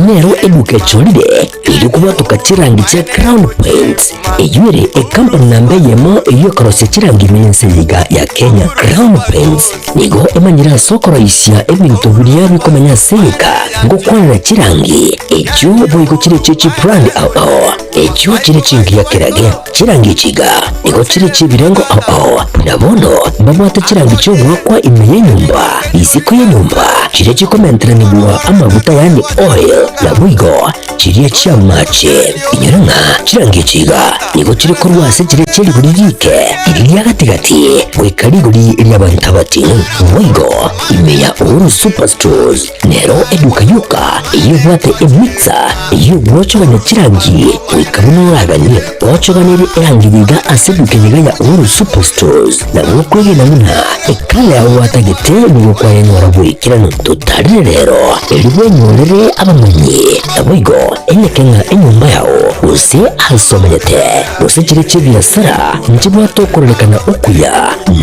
nero eduka echolide iri kubatuka chirangi cha Crown Paints eyure company nambe yemo eyokorose chirangi minense liga ya Kenya. Crown Paints nigo emanyira sokoro isya ebintu buriya bikomanya seka ngo kwanira chirangi echo boyiko chire chechi brand ao echo chire chingi ya kirage chirangi chiga nigo chire chibirengo ao nabono babwata chirangi cyo kwa imeye nyumba isiko ya nyumba chire chikomentera nibwa amavuta yani oil na bwigo chire cyamache inyaranga chirangi chiga nigo chire korwase chire chiri buririke iri yagatigati wekariguri iri abantabati bwigo imeya Uhuru Superstores nero eduka yuka iyo bwate emixer iyo bwochoganya chirangi wikabuno raganye bwochoganire erangibiga asedukenyiga ya Uhuru Superstores na bwokwege namuna ekale aho watagete nigo kwa yenyora bwikirano tutarire rero eriwe nyorere abamanyi nabwigo enyekenga enyumba yao use asomete use chire chibyasara njibwato korelekana okuya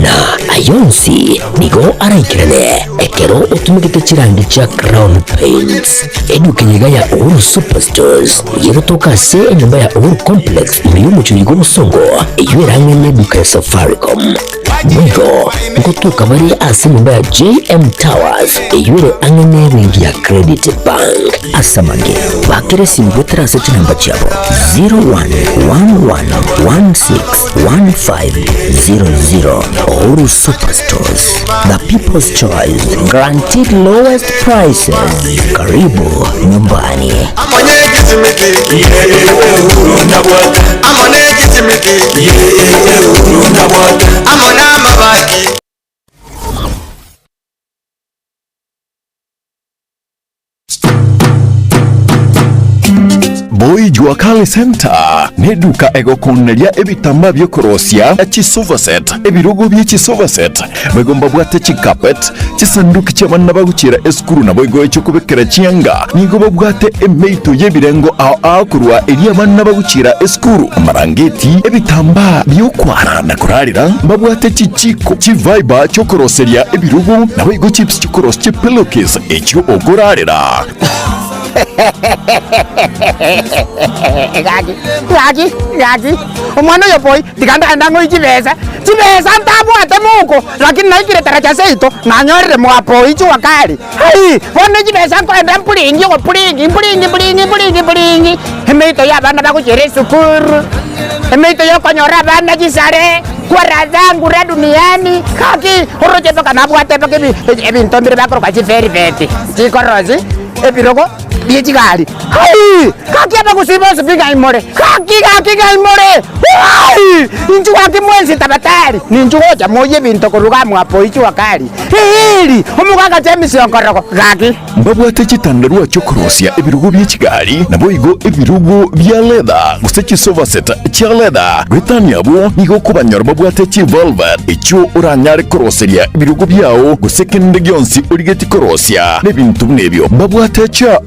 na ayonsi nigo araikirane ekero utumikite chirangi cha Crown Paints edukenyiga ya Uhuru Superstores yerotoka se enyumba ya Uhuru Complex imeyumuchurigo musongo eyuerangwe neduka ya Safaricom mwigo ngotuka bari ase nyumba ya JM Towers eyure angene wingi ya Credit Bank asamage bakere simbo terase chinamba chabo 0111161500 Uhuru Superstores, the people's choice, guaranteed lowest prices. Karibu nyumbani. Obaigwa Boijwa Kali Center neduka egokoneria ebitamba byokorosia echisovaset ebirugo by'echisovaset bagomba bwate chikapet chisanduku cy'abana bagukira eskuru nabo igoye cyo kubekera cyanga nigo babwate emeito yebirengo aho kurwa eri abana bagukira eskuru amarangeti ebitamba byokwara na kurarira babwate chichiko chiviber cyo koroseria ebirugo nabo igo chips cyo korosia pillowcase ekyo ogorarira Gagi. Umwana yo boy, diganda ndango ichibeza. Chibeza ntabwate muko, lakini naikire taracha seito, nanyorere mwapo ichi wakali. Hai, wone chibeza kwenda mpulingi ko pulingi. Hemeito ya bana bakujere sukuru. Hemeito yo konyora bana chisare. Kwa razangu ra duniani. Kaki, oroje baka nabwate baka ebinto mbere bakoro kwa chiferi veti. Chikorozi, ebirogo. Biechigari. Hai! Kaki apa kusiba sepinga imore. Kaki imore. Hai! Inchu wake mwenzi tabatari. Ninchu hoja moye binto koruga mwapo ichu wakali. Hili, omuganga James yonkoroko. Kaki. Babwate chitandarua chokorosia ebirugo by'ekigari nabo igo ebirugo bya leather. Gusechi sofa set cha leather. Gwetania bo igo kubanyora babwate chi velvet. Echo uranyare koroseria ebirugo byao gusekende gyonsi origeti korosia. Nebintu nebyo. Babwate cha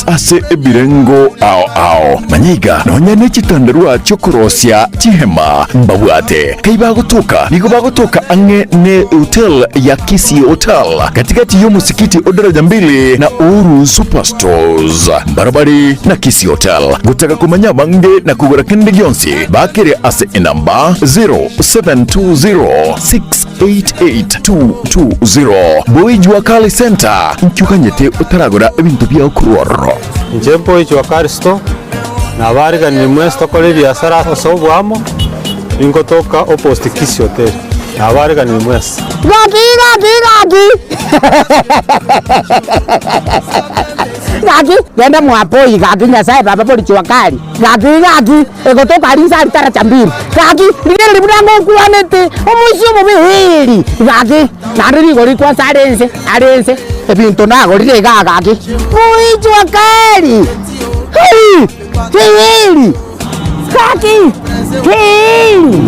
ase ebirengo ao manyiga nonyane chitandarua chokorosia chihema mbabwate kaiba gutuka nigo bagutuka ange ne hotel ya Kisii Hotel katikati yo musikiti odaraja mbili na Uru Superstores barabari na Kisii Hotel gutaka kumanya bange na kugura kende gyonsi bakere ase enamba 0720688220 Boijwa Kali Center nchukanyete utaragura ebintu bya kuroro njempo ichi wakaristo na bariga ni mwesto kole biashara sobwamo ingotoka opposite Kisii Hotel na bariga ni mwesi Gagi. Genda mwapoi gagi nyasaye baba poli chiwakali. Gagi. Egotoka alisa alitara chambiri. Gagi. Ligere libudango kuwanete. Omushumu bihili. Gagi. Nandiri gori kwa sarense. Ebinto nago lile gagi. Poi chiwakali. Hei. Hili. Gagi. Hili.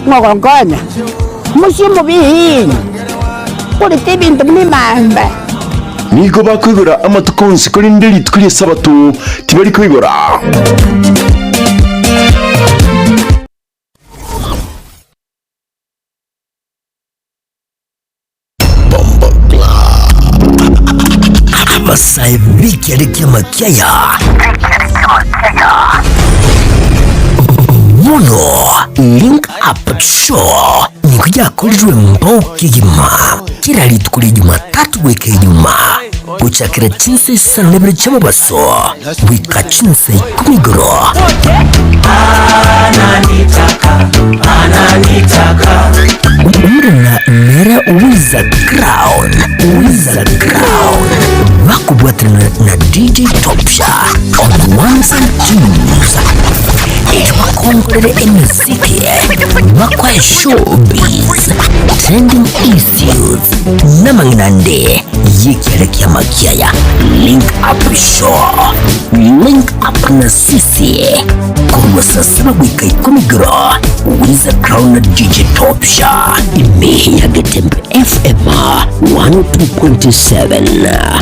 Ngogongonya. Mushumu bihili. Polite bintu mimamba. Nigo bakwigura amatukonsi kuri ndeli tukuri sabatu tibari kwigura. Abasaibiki alikia makiaya. Muno link up show nikuja kulirwe mboki gima kira litukuli Jumatatu weke Ijumaa kuchakira chinse sanebere chama baso wika chinse kumigoro ananitaka umrena nera Wiza Crown wakubwatina na DJ Topsha on ones and twos Kongere muziki wakwa showbiz trending issues namanginande yekielekea makiaya link up show link up na sisi kwa sasa wika 10 gro Wiza Crown na DJ Topsha imehi ya Getembe FM 102.7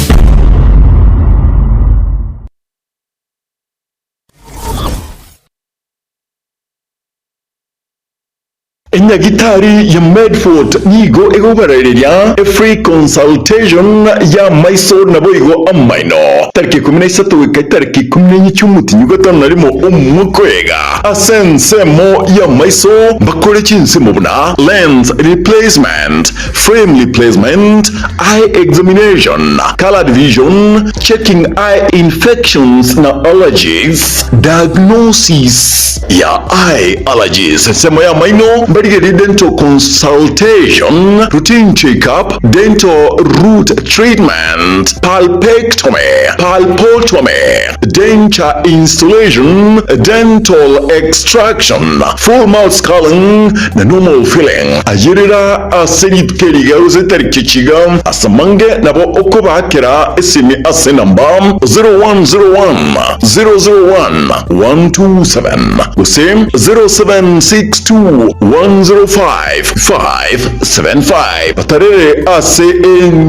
Enya gitari ya Medford nigo egobarariria free consultation ya maiso nabo igo amaino tariki 13 wika tariki 14 cyumuti nyugatano narimo umukwega asensemo ya maiso bakore chinsemo buna lens replacement frame replacement eye examination color vision checking eye infections na allergies diagnosis ya eye allergies semo ya maino abarigeri dental consultation, routine checkup, dental root treatment, pulpectomy, pulpotomy, denture installation, dental extraction, full mouth sculling na normal filling. Ayirira aserit keriga uzetari kichiga asamange nabo uko bakera esimi ase namba 0101 001 127 usim 0762 105 575 patarere ase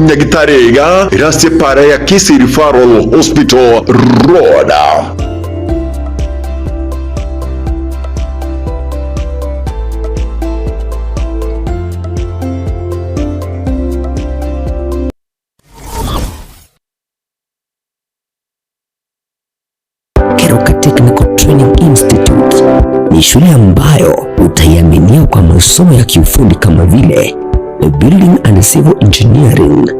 nyagitarega irase para ya Kisii Referral Hospital Road. Technical Training Institute ni shule ambayo utaiaminia kwa masomo ya kiufundi kama vile Building and Civil Engineering,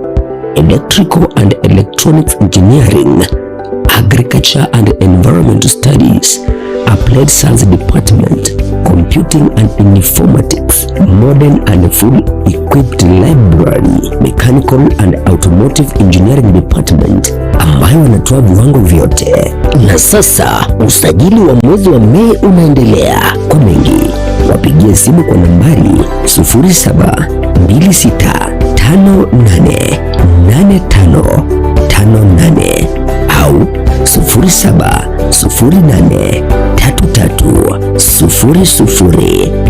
Electrical and Electronics Engineering, Agriculture and Environmental Studies, Applied Science Department, Computing and Informatics, Modern and Full Equipped Library, Mechanical and Automotive Engineering Department, ambayo wanatoa viwango vyote. Na sasa usajili wa mwezi wa Mei unaendelea. Kwa mengi wapigie simu kwa nambari 0726588558 au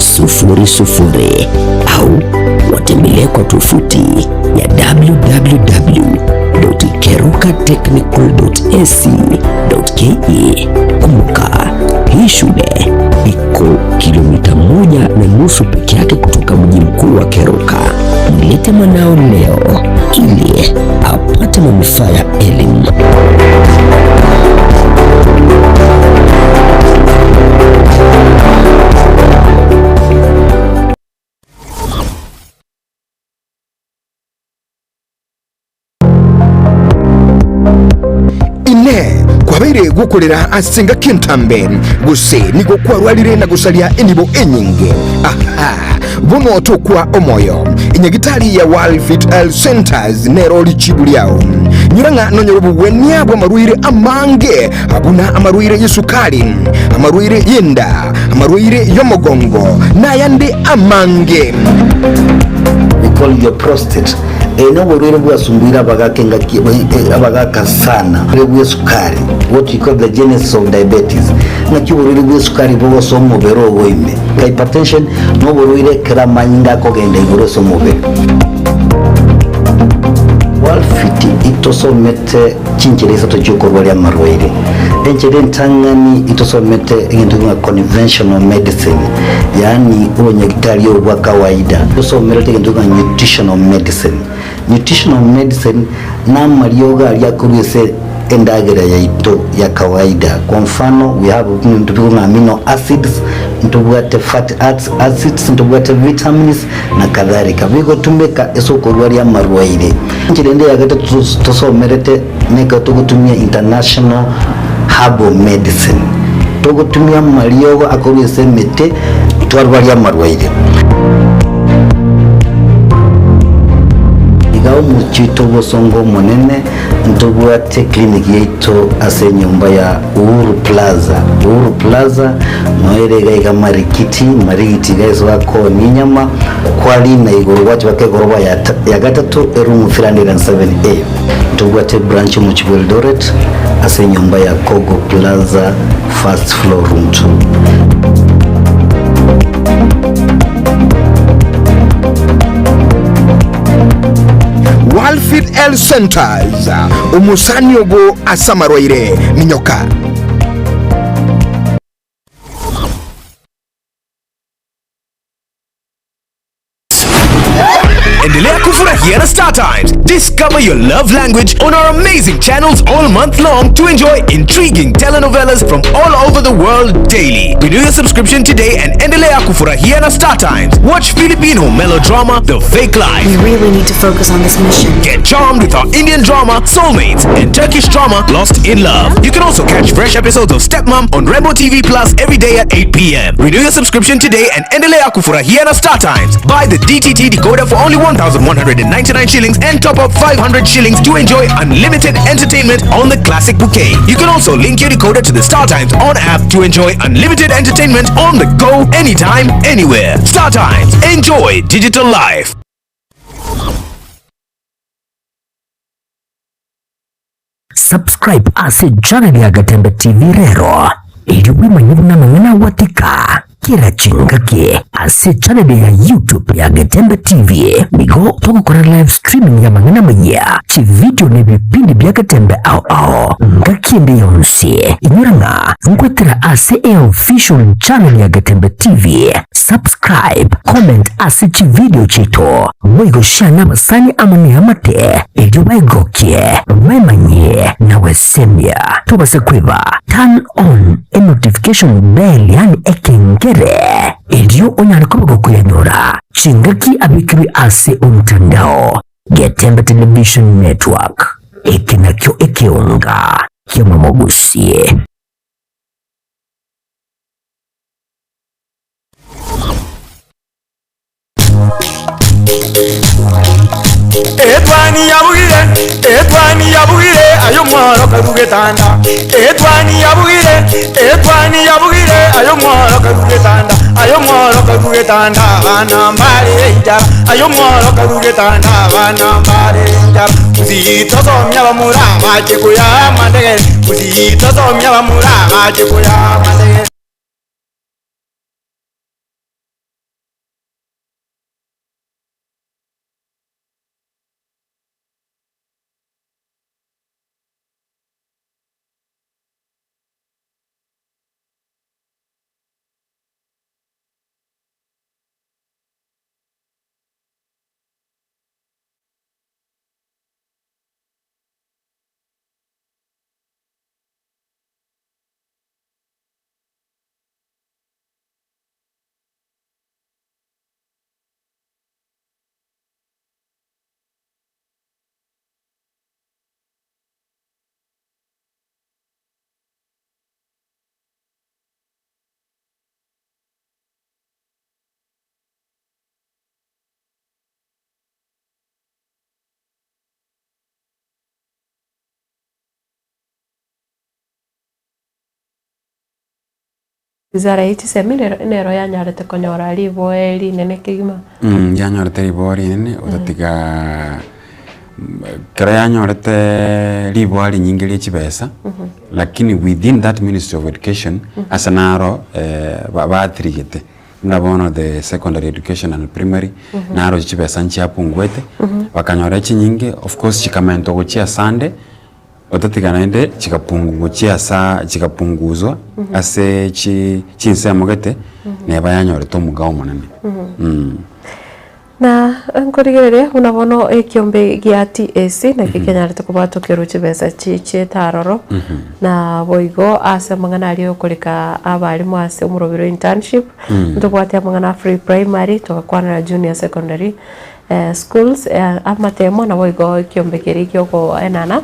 0708330000 au watembelee kwa tovuti ya www.kerukatechnical.ac.ke. Kumbuka, hii shule iko kilomita 1.5 peke yake kutoka mji mkuu wa Keruka. Mlete mwanao leo ili apate manufaa ya elimu. kwabaire gukorera asenga kintambe guse nigo kwarwarire na gusalia enibo enyinge. Aha, buno tokwa omoyo inyagitari ya World Fit Health Centers nero lichibuliao nyuranga nonyorubu weniabo amaruire amange abuna amaruire yisukari, amaruire yenda, amaruire yomogongo na yande amange. We call your prostate. No worry bwa sumbira abagaka sana bwa sukari, what you call the genesis of diabetes. Na kiburiri bwa sukari bwo somo bero woime hypertension no worry kera manyinga ko genda iguro somo be. Walfiti itosomete chinchereza tochokorwa ya marwaire enchede ntangani itosomete intu nka conventional medicine, yani unyagitari wa kawaida. Itosomete intu nka nutritional medicine. Nutritional medicine na marioga aliakurese endagera ya ito ya kawaida. Kwa mfano we have ntubuga amino acids, ntubwate fatty acids, ntubwate vitamins na kadhalika. Bigo tumeka esokorwa ya marwaire nchirende ya gata tusomerete neka tugutumia international herbal medicine, tugutumia marioga akurese mete twarwa ya marwaire. Igao muchito bosongo monene ntubwate clinic yeito ase nyumba ya Uhuru Plaza noerega iga marikiti gaiso wako ninyama kwali na igoro watu wake goroba ya gatatu room 307A. Ntubwate branch mu Eldoret ase nyumba ya Kogo Plaza first floor room 2. World Health Centers umusani ogo asamarwaire minyoka. Endelea kufurahia na Star Times. Discover your love language on our amazing channels all month long to enjoy intriguing telenovelas from all over the world daily. Renew your subscription today and endelea kufurahia na Star Times. Watch Filipino melodrama The Fake Life. We really need to focus on this mission. Get charmed with our Indian drama Soulmates and Turkish drama Lost in Love. You can also catch fresh episodes of Stepmom on Rainbow TV Plus every day at 8 p.m. Renew your subscription today and endelea kufurahia na Star Times. Buy the DTT decoder for only 1,199 shillings and top up 500 shillings to enjoy unlimited entertainment on the classic bouquet. You can also link your decoder to the Star Times on app to enjoy unlimited entertainment on the go anytime, anywhere. Star Times. Enjoy digital life. Subscribe ase channel ya Getembe TV rero ili wimanyivu na mangana watika kila chingaki ase channel ya YouTube ya Getembe TV nigo toko kora live streaming ya mangana maya chi video ne vipindi bya Getembe ao ngakindi yonsi inyuranga ngwetera ase official channel ya Getembe TV. Subscribe, comment ase chi video chito mwigo shana basani amani amate ili waigokie wemanye na wesemia tubase kwiva turn on a notification bell yani ekengere ili onyana kubago kuyanyora chingaki abikiri ase umtandao Getembe Television Network ekinakyo ekiunga kiyama mogusie. Etwani yabugire ayo mwaro karugetanda. Etwani yabugire ayo mwaro karugetanda. Ayo mwaro karugetanda bana mbare njara. Ayo mwaro karugetanda bana mbare njara. Uzito somya bamura baje kuya mandege. Uzito somya bamura baje kuya mandege. Wizara iti semile nero yanyarete konyora riboeri nene kigima. Yanyorete riboeri nene utatiga kera yanyorete riboeri nyingi lichibesa lakini within that Ministry of Education asanaro batrigete nabono the secondary education and primary naro chibesa nchiapungwete wakanyora chinyingi of course chikamento gochia Sunday otatiga naende chikapunguzwa ase chinsemo gete neba yanyorete omugao munene. Na nkorigerere unabono ekiombe gia TAC na kikenyarete kubatokero chibesa chiche taroro na boigo ase mangana ali okoleka abalimu ase umurobiro internship ndobwate mangana free primary tokakwana junior secondary schools amatemo na boigo kiombe kiri kyoko enana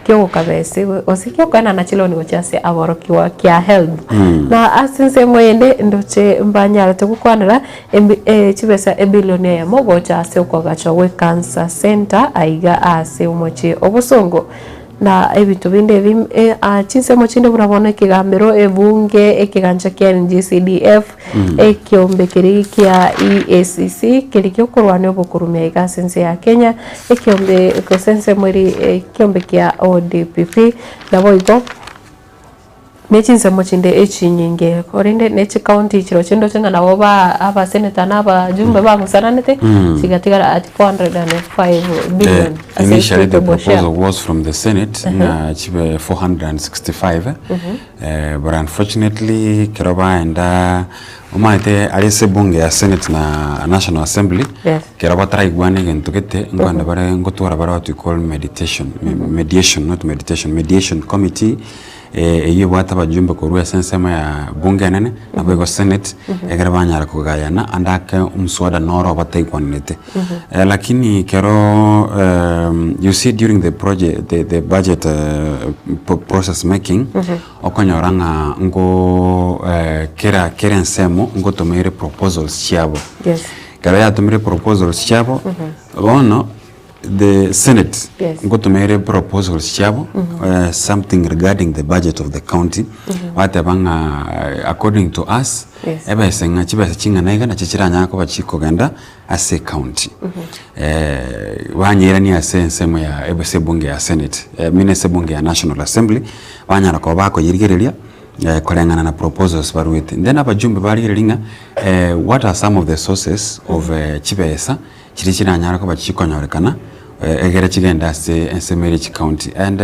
kyoko kabese osikyo kana na chiloni gochase aboro kiwa kya help na asinse mwende ndoche mbanyara tukukwanira chibesa ebillion ya mogo chase ukwagacho we cancer center aiga ase umochi obusongo na ebintu binde chinse mochinde burabona kigambero ebunge ekiganja kya NGCDF ekiombe kiri kya EACC kiri kyokorwane obukurumya igasense ya Kenya ekiombe kosense muri ekiombe kya ODPP na boigo nechinse mochinde echinyinge korinde nechi county chiro chindo chenga nabo ba aba senator na ba jumbe ba musananete sigatigara at 405 billion. Initially the proposal was from the Senate chibe 465 but unfortunately Keroba and umaite alise bunge ya Senate na National Assembly Keroba try gwane gentugete ngwanda bare ngotwara bara what we call mediation committee iyo bwata bajumbe ko ruya sensema ya bunge nene na bego Senate egera banyara kugayana andake umswada noro bataikwanete lakini kero you see during the project the budget process making okonyoranga ngo kera nsemo ngo tomere proposals chabo kero ya tomere proposals chabo ono the Senate got to make a proposal something regarding the budget of the county according to us ebesenga chibesa chinga naiga na chichira nyako bachiko ganda as a county wanyera ni nsemo ya ebese bunge ya Senate minese bunge ya National Assembly wanyara ko bako yirigerelia kolengana na proposals baruite then abajumbe barigerelinga what are some of the sources of chibesa chirichira nyara ko bachiko nyorekana egera chigenda se Ensemeri county and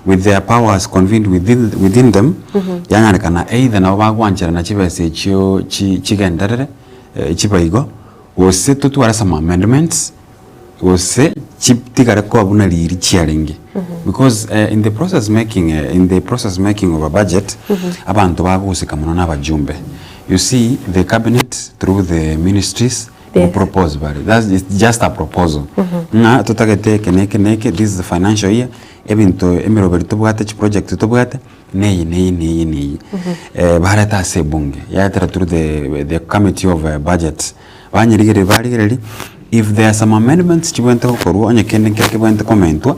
with their powers convened within them yanyarekana either na bagwanjira na chibese chio chigenderere chibaigo wose tutwara some amendments wose chiptigara ko abuna liri chiaringe because in the process making of a budget abantu bagusika muno n'abajumbe you see the cabinet through the ministries propose that's just a proposal na tutagete keneke this is the financial year ebinto emiroberi bwate chi project tubwate nei barata se bunge ya tara through the committee of budget banyirigere barigere if there are some amendments chibwente ko ru onye keneke bwente commentwa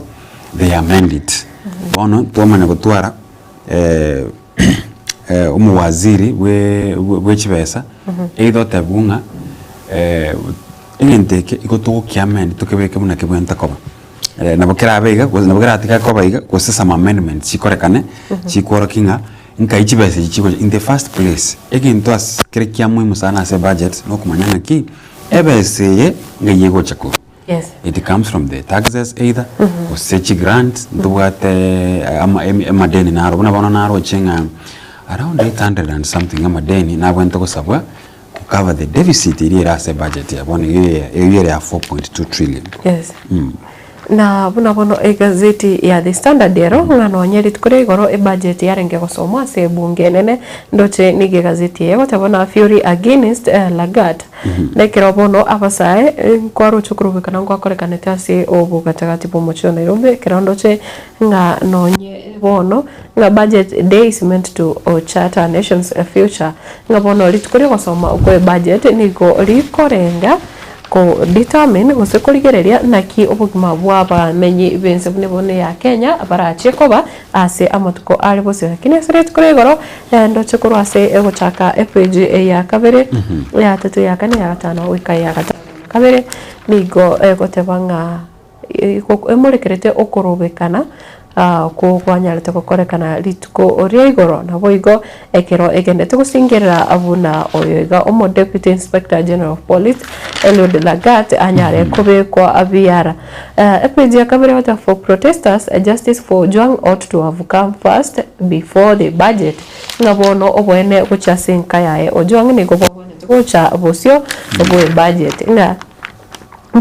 they amend it ono tomanya gutwara umuwaziri we chibesa either tabunga ingenteke ikoto kiamende tukebeke muna kebwenta koba nabokera abega nabokera atika koba iga kosesa amendment chikorekane chikorokinga nka ichibese chiko in the first place egento as kerekia muhimu sana as a budget no kumanyana ki ebese ngeyego chako it comes from the taxes either osechi grant nduwate ama deni naro bona naro chenga around 800 and something ama deni na bwento kosabwa cover the deficit in as a budget ya 4.2 trillion. Na bono gazeti ya The Standard ero ngano nyeri tukore igoro budget yarenge gosomwa se bunge nene ndoche nige gazeti yego tabona fury against Lagarde nekero bono abasae kwaro chukuru kana kwakorekanete ase obu gatagati pomocho Nairobi kero ndoche nga nonye bono nga budget day is meant to chart our nation's future nga bono litukore gosoma ukwe budget niko likorenga ko determine gusekurigereria naki obugima bwaba menyi bense bune ya Kenya barache koba ase amatuko ari bose lakini seret kuregoro ndo chukuru ase egochaka page ya kabere ya tatu ya kane ya gatano wika ya gatano kabere nigo egotebanga emurekerete okorobekana ko kwanyarete gukorekana lituko oria igoro na boigo ekero egendete gusingerera abuna oyoiga omo deputy inspector general of police Eliud Lagat anyare kubekwa abiara epeji akabere wata for protesters justice for Juang ought to have come first before the budget ngabono obwene guchasinka yae Ojuang ni gobone gucha bosio obwe budget nga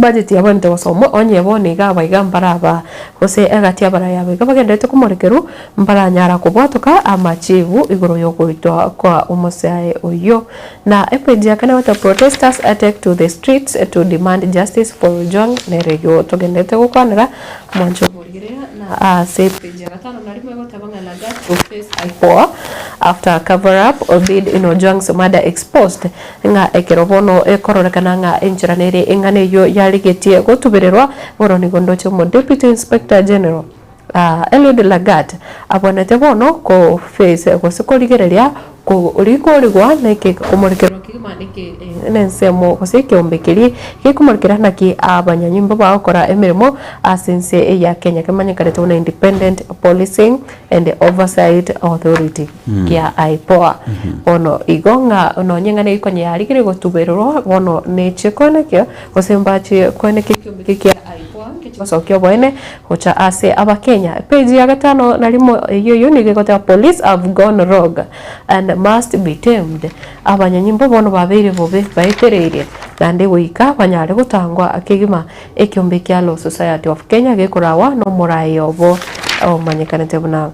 budget ya bante wasomo onye bone ga baiga mbaraba kose agatia bara yabe gabagendete kumorekeru mbara nyara kubwatoka amachivu igoro yogoitwa kwa umusaye oyo na epeji akana wata protesters attack to the streets to demand justice for Juang nerego togendete gukwanira mwanjo burgirea na sepeji akatano narimo gotabanga Lagat to face IPOA after cover up or bid in Ojuang's murder exposed nga ekerobono ekororekana nga enchiranere engane yo yaligetie gotubererwa goroni gondoche mo deputy inspector general Eliud Lagat abonete bono ko face gosikoligereria ko uriko rigwa neke kumurikero kigima neke nensemo koseke ombekeri kikumurikira naki abanyanyimbo bakora emirimo asense ya Kenya kamanyikare tuna Independent Policing and Oversight Authority ya IPOA ono igonga ono nyengane ikonye yarigire gotuberero ono nechekone kyo osembachi kone kikumbikia IPOA kichosokyo bwene hocha ase abakenya page ya gatano narimo iyo nigegota police have gone rogue and must be tamed abanyanyimbo bono babere bobe baiterere nande wika banyare gutangwa akigima ekyombekia Law Society of Kenya gekurawa no murayo bo omanyekanete buna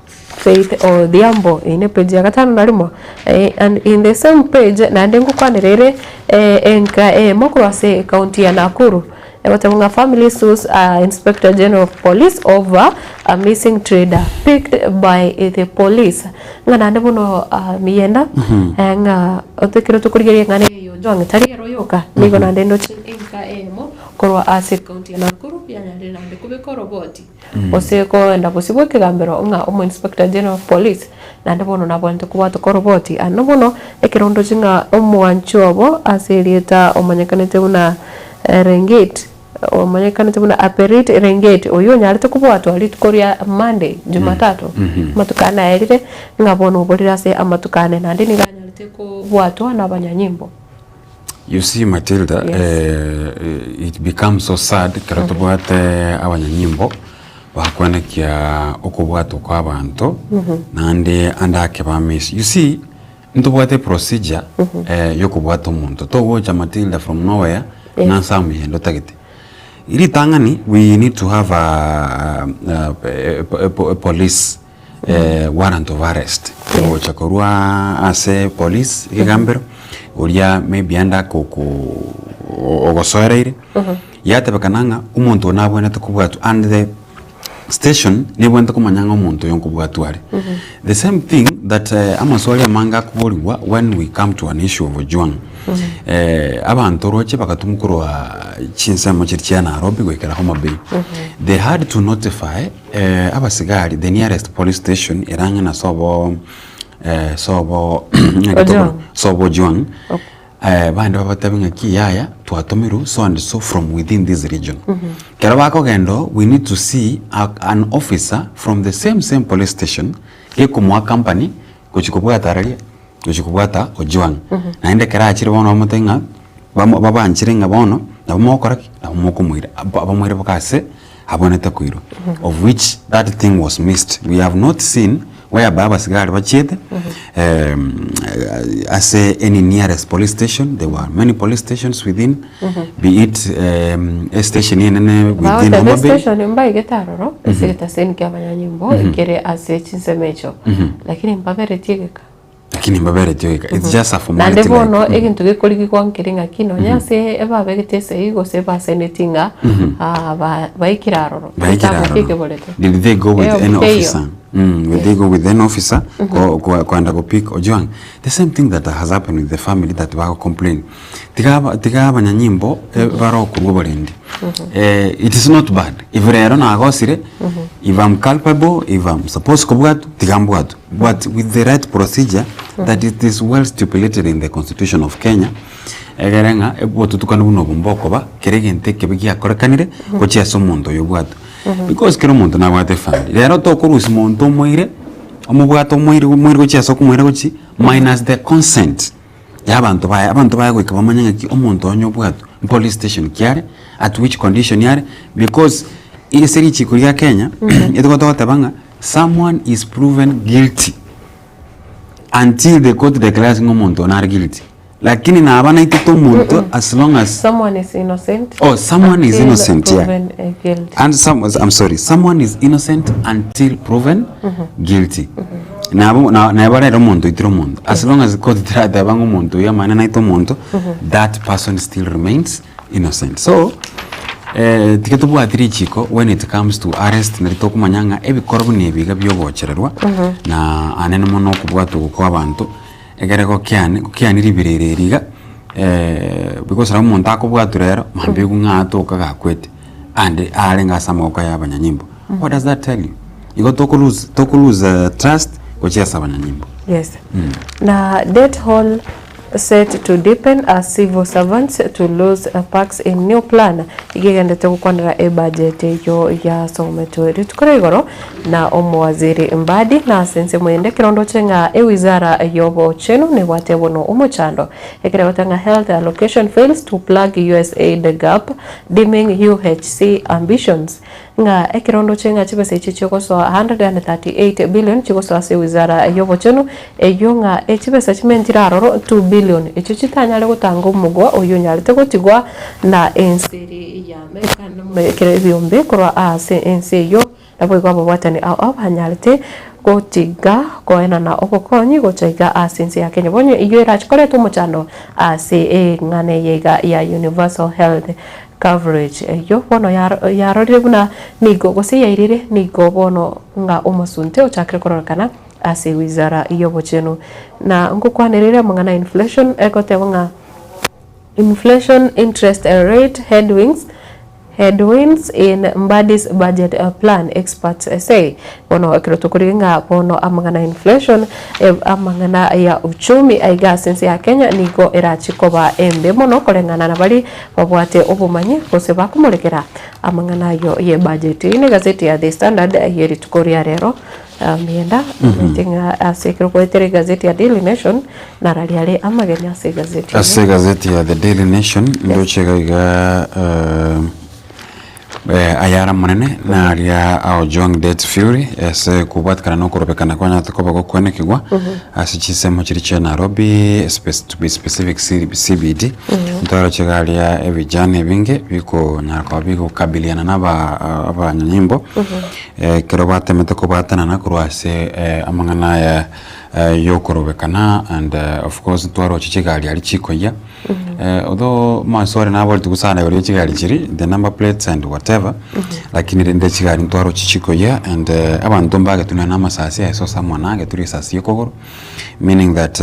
Faith Odhiambo ine page ya gatano narimo and in the same page nande ngukwanirere enka mokurase county ya Nakuru Watamanga family sues Inspector General of Police over a missing trader picked by the police. Ngana ndebuno miyenda nga otekero tukuriye ngane yojwang tari royoka nigo nande ndo inka emo korwa ase county ya Nakuru yanyande nande kubeko roboti oseko enda posibwe kigambero nga omo Inspector General of Police nande bono nabonte kuba to koroboti anobono ekirondo jinga omwanchobo aselieta omanyakanete una Rengate omanyekanete buna Aperite Rengate oyo nyalite kubwatwa alitukoria Monday Jumatatu matukana erire ngabona ubolira se amatukane nandi niganyalite kubwatwa nabanyanyimbo. You see Matilda, it becomes so sad karatubwate abanyanyimbo bakwanekia okubwatwa kwa abantu nandi andake ba miss. You see ntubwate procedure yokubwata umuntu towoja Matilda from nowhere nansamu yendo tagite iri tangani we need to have a police warrant of arrest chakorwa ase police igambero uria maybe anda ogosoereire yatebekananga umuntu nabwene tukubwatu and the station nibwente kumanyanga umuntu yonkubwatware the same thing that amaswali amanga kuboliwa when we come to an issue of Ojwang abantu roche bakatumkurwa chinsemo chirchia Nairobi kwekera Homa Bay they had to notify abasigari the nearest police station iranga na sobo Ojwang bandi babatabinga kiyaya twatomiru so and so from within this region kerabako gendo we need to see an officer from the same police station ekumwa company kuchikubwata aralia kuchikubwata Ojwang naende kera achiri bono mutenga babanchirenga bono nabamokoraki nabamokumwira abamwire bakase aboneta kuiro of which that thing was missed. We have not seen where baba sigari bachete as any nearest police station. There were many police stations within be it a station in within Homa Bay station mbai getaroro esigeta sen kya banyanyimbo ikere ase chinsemecho lakini mbabere tigeka it's just a formality nande bono egintu gekorigi kwankiringa kino nyase eba begitese igo se ba senetinga baikiraroro did they go with any officer will they go with an officer kwanda go pick Ojwang? The same thing that has happened with the family that were complain tiga banyanyimbo baro kurubolendi it is not bad if rero na agosire if I'm culpable, if I'm supposed to tigambwatu but with the right procedure that it is well stipulated in the Constitution of Kenya egerenga ebotutukana buno bomboko ba keregente kebigia korekanire kochia somuntu yobwatu because kero muntu na wate family rero tokurusi muntu moire omubwato moire gochia sokumwire gochi minus the consent abantu baya go kabamanya ki omuntu onyobwatu police station kiare at which condition yare because ile seri chikuria Kenya tabanga someone is proven guilty until the court declares umuntu not guilty lakini na abana itito muntu as long as someone is innocent someone is innocent guilty. And someone is innocent until proven guilty na bara muntu itiro muntu as long as court tabanga umuntu yamana na ito muntu that person still remains innocent. So tiketubu atiri chiko when it comes to arrest na rito kumanyanga ebikorwa nebiga byogochererwa na anene mono kubwatu ko abantu egereko kyani ribirereriga because ra umuntu akubwatu rero mambe kungato kagakwete and arenga samoka yabanyanyimbo. What does that tell you? You got to lose trust kucheza abanyanyimbo. Yes. Na debt hole set to deepen as civil servants to lose perks in new plan igigendete gukwanira e budget yo ya someto ritukora igoro na omwaziri Mbadi na sense mwende kirondo chenga e wizara yobo chenu ne watebono umuchando ekirewatanga health allocation fails to plug USAID gap dimming UHC ambitions nga ekirondo chenga chibese chichoko so 138 billion chikoso ase wizara yobo chenu eyonga echibese chimentira roro 2 billion echo chitanyale gutanga umugwa oyo nyalite gutigwa na enseri ya mekana mekere byombe korwa ase enseyo nabwo gwabo watani au hanyalite gotiga koena na okokonyi gotiga asense ya Kenya bonyo iyo irachikore tumuchano ase ngane yega ya universal health coverage yo bono yarorire buna nigo gose yairire nigo bono nga omusunte ochakire kororkana ase wizara iyo bocheno na ngukwanirire mangana inflation ekote nga inflation interest rate headwinds in Mbadi's budget plan, experts say. Bono kirotukuringa bono amangana inflation amangana ya uchumi aiga sense ya Kenya nigo erachikoba embe mono kolengana na bali babwate obumanyi kose bakumulekera amangana yo ye budget ine gazeti ya The Standard yeri tukoria rero mienda tinga asekero kwetere gazeti ya Daily Nation na raliale amagenya ase gazeti ya The Daily Nation ndo chega ayara munene na aria Ojwang Debt Fury ese kubatkana no kurobekana kwanya tukoba gukwenekigwa asichisemo kiri cha Nairobi to be specific CBD ntoro chegalia ebijane binge biko nyarako biko kabiliana naba abanyanyimbo kirobate metoko batana na kurwase amangana ya yokorobekana and of course twaro chichigali ali chikoya although masore nabo tukusana yori chigali chiri the number plates and whatever lakini rende chigali twaro chichikoya and abantu mbage tunana amasasi aso samwana turi sasi yokogoro meaning that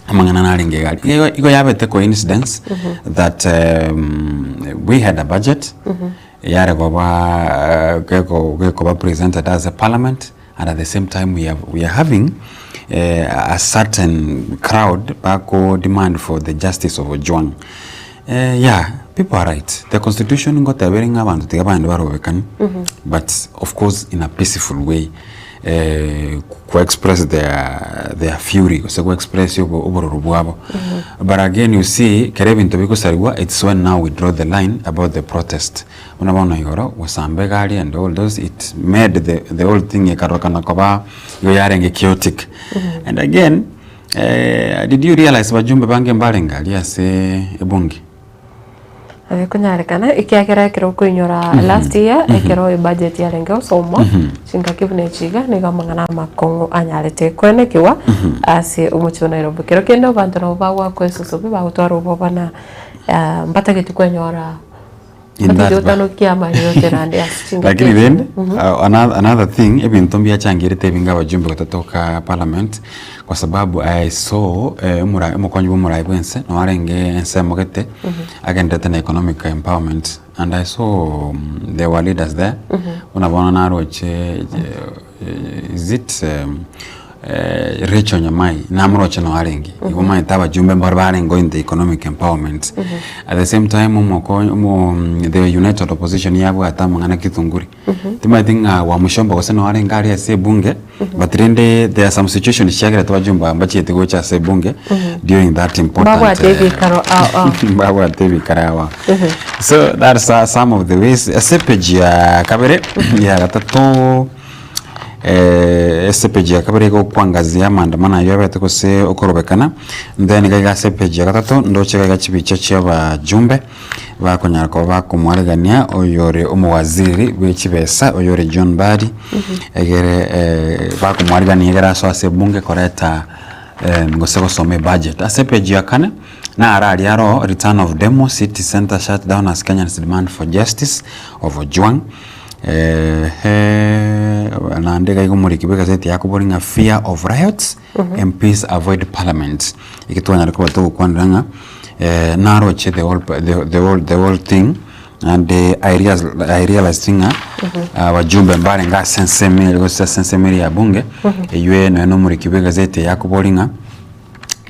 amangana nalinge gali igo yabete coincidence that we had a budget yare goba presented as a parliament. And at the same time, we are having a certain crowd bako demand for the justice of Ojwang. Yeah, people are right. The constitution got a very abantu tegabandi barobekan, but of course in a peaceful way. Express their fury, so express your but again you see it's when now we draw the line about the protest and all those. It made the whole thing chaotic. And again did you realize bajumbe bange mbalenga liase ebungi kunyarekana ikiakera kero kuinyora last year ekero budget ya lengo somo singa kibune chiga nigamangana makongo anyarete kwenekiwa ase umucho Nairobi kero kendo bantu no bawa kwesusubi bagutwara bobana mbatageti kwenyora lakini then another thing ebintu mbya changirite binga bajumbe kutoka parliament kwa sababu I saw umukonyi b'umurayi bwense no arenge ensemo gete agendete na economic empowerment and I saw there were leaders there unabona naroche is it Rachel Nyamai namroche no arengi igoma itaba jumbe mbarbarengo in the economic empowerment at the same time the united opposition yabo atamangana kitunguri tima thinga wa mushomba gose no arenga ari ase bunge but rende there are some situations shagera twajumba ambachi tego cha ase bunge during that important baba tebi karawa so that's some of the ways sepeji ya kabere ya gatatu sepeji ya kabere ko kwangazia maandamano yabete ko se okorobekana then gaiga sepeji ya gatatu ndoche gaiga chibicha cyaba jumbe bakonyara ko bakumwaregania oyore umuwaziri w'ekibesa oyore John Mbadi egere bakumwaregania gara so ase bunge koreta ngoseko some budget sepeji ya kane na arali aro return of demo city center shut down as Kenyans demand for justice of Ojwang na ndega igomuri kibeka zeti yakuboringa fear of riots MPs avoid parliament ikitwanya ko bato kwandanga naroche the whole thing and I realized thing wajumbe mbale nga sensemeri ya bunge yue no muri kibega zete yakubolinga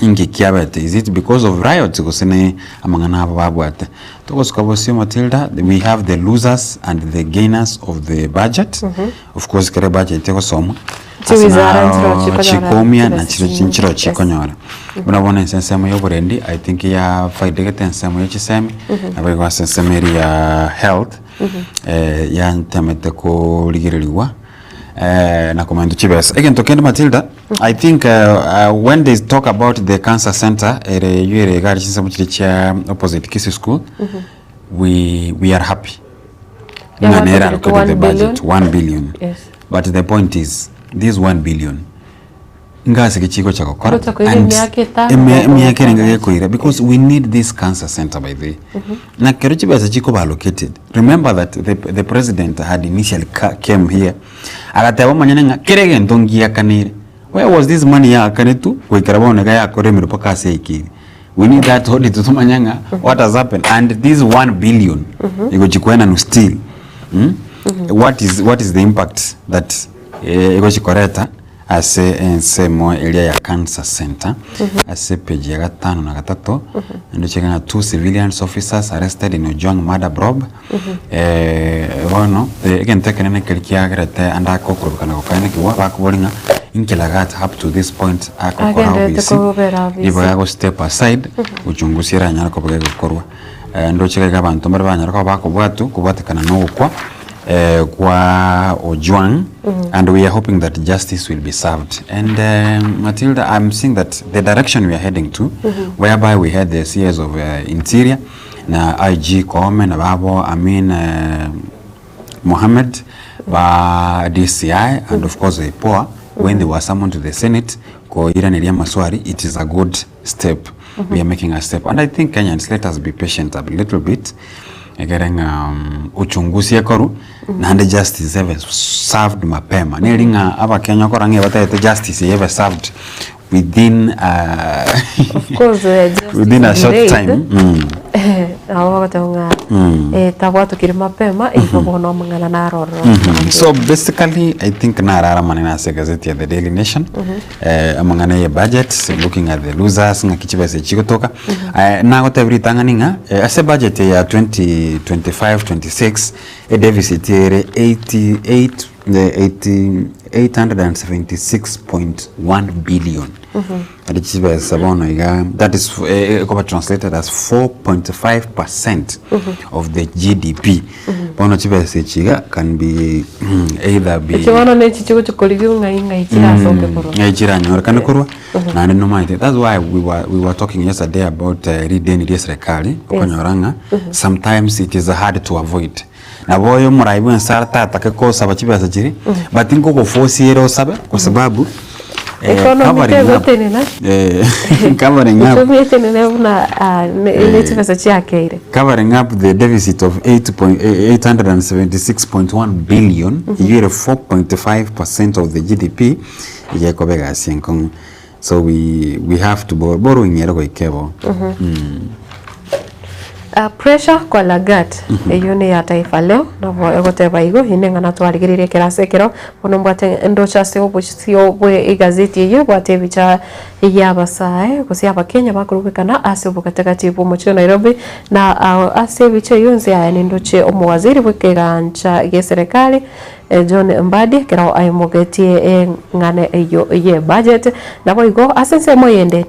ingi kiabete. Is it because of riots kusene amangana babwate tokoskabosio Matilda? We have the losers and the gainers of the budget. Of course kare budget teko somo chikomia na chiro chikonyora unabona sensemo yoburendi. I think ya faidegete nsemo yichisemi abego sensemeri ya health ya ntemete ko ligiriliwa na komando chibesa again tokenda Matilda. I think when they talk about the cancer center yure gari chinsa muchicha opposite Kisii school, we are happy. Nganera to the budget 1 billion. Yes. But the point is this 1 billion ngase kichiko chako kora miaka ngake koira because we need this cancer center by the way. Na kero chibesa chiko ba allocated. Remember that the president had initially came here agatebo manyana kerege ndongia kanire. Where was this money ya kanetu kuikarabona ga yakore mirupa kase ikiri. We need that audit to manyanga what has happened, and this 1 billion iko chikwena no still what is the impact that iko chikoreta ase ensemo area ya cancer center ase page ya 5 na 3 ndo chekana 2 civilian officers arrested in Ojwang murder probe. Wono again tekene kelikia grete anda ko kurukana ko kane kiwa bakubolinga inkilagat up to this point akokora obisi ibo yago step aside uchungusira nyara ko bage gukorwa ndo chekega abantu mbere banyara ko bakubwatu kubatekana no kwa kwa Ojwang and we are hoping that justice will be served. And Matilda, I'm seeing that the direction we are heading to, whereby we had the CS of Interior, na IG Kome, na Babo, Mohammed, DCI, and of course the POA, when they were summoned to the Senate, it is a good step. We are making a step. And I think Kenyans, let us be patient a little bit. Getting uchunguzi yakoru na justice ever served mapema nelinga aba Kenya korange batete justice ever served within of course within a short time tabwatu kiri mapema ifobono mangana naroro. So basically I think narara manena se gazeti ya the Daily Nation amangana ye budget looking at the losers ngakichibese chikotoka na gote britanga ninga ase budget ya 2025-26 a deficit ere 876.1 billion. That is translated as 4.5% of the GDP. Can be either be that's why we were talking yesterday about sometimes it is hard to avoid. Na boyo muraibu nsarta atakekosa bachibasa chiri but inko ko force yero sabe kwa sababu covering up the deficit of 876.1 billion, you're 4.5% of the GDP. So we have to borrow in yero ikebo. Pressure kwa lagat eyone ya taifa leo na egote baigo hinenga na twarigirire kirasekero bono mbate ndocha se opposition bwe igazeti ye bwate bicha ya basae kusia bakenya bakurukana ase bukatagati bo mucho Nairobi na ase bicha yonze ya ndoche omwaziri bwekegancha ge serikali John Mbadi kira aimogetie ngane eyo ye budget na boigo asense moyende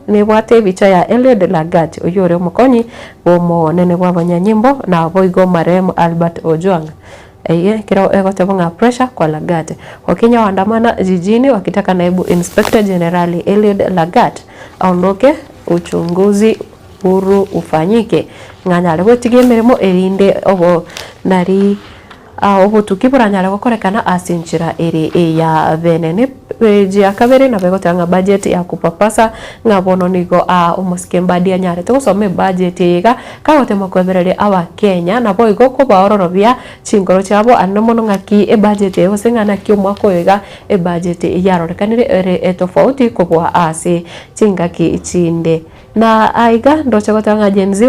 ni bwate bicha ya Eliud Lagat oyore mukonyi bomo nene bwa banyanyimbo na boigo marehemu Albert Ojwang kira egote bonga pressure kwa Lagat. Wakenya waandamana jijini wakitaka naibu Inspector General Eliud Lagat aondoke, uchunguzi huru ufanyike. Nganyale gwetegemeremo erinde obo nari obo tukiburanyale gukorekana asinchira eri ya venene peji ya kabere na begotanga budget ya kupapasa ngabono nigo umuske Mbadi anyare tugusome budget yiga kagote makwemerere aba Kenya na boigo ko baororobia chingoro cyabo anomono ngaki budget yose ngana kyo mwako yiga budget yarorekanire ere tofauti ko bwa ase chingaki ichinde na aiga ndo chakotanga jenzi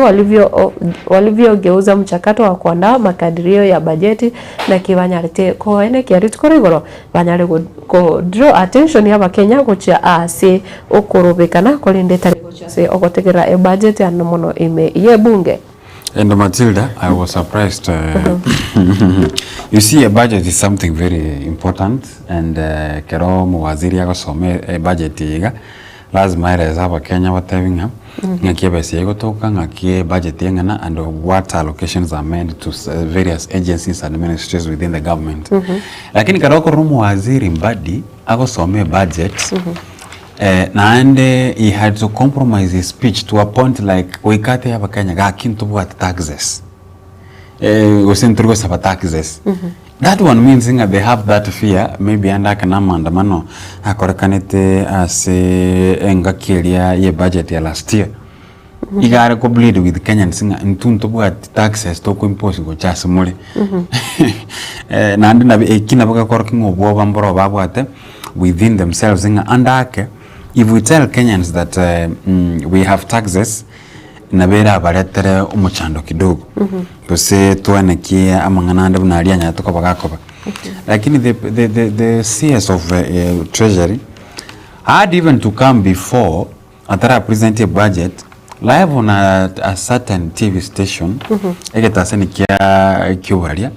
walivyogeuza mchakato wa kuandaa makadirio ya bajeti na kibanyarite ko ene kiari tukorigoro banyare ko draw attention ya Kenya gocha ase okorobekana kolinde tari gocha se ogotegera e budget ya nomono ime ye bunge. And Matilda, I was surprised. You see, a budget is something very important, and kero muwaziri yako some a budget yiga lazima eleza Wakenya watavinga ngakie besi yako toka ngakie budget yengana and what allocations are made to various agencies and ministries within the government. Lakini kero ko muwaziri mbadi ako some budget. And he had to compromise his speech to a point like wikate ya Kenya gakintu bwat taxes usentrugo saba taxes. That one means they have that fear maybe anda kana maandamano akorekanete ase engakiria ye budget ya last year igare ko bleed with Kenyan singa ntuntu bwat taxes to ko impose go chase muli nandi na kina baka korkingo bo bamboro babwate within themselves inga andake. If we tell Kenyans that we have taxes, nabera baretere umuchando kidogo. Kose tuanekia amangana ndabu naria nyato kwa bagakoba. Lakini the CS of Treasury had even to come before atara present a budget live on a certain TV station. Egetaseni kia kiwaria.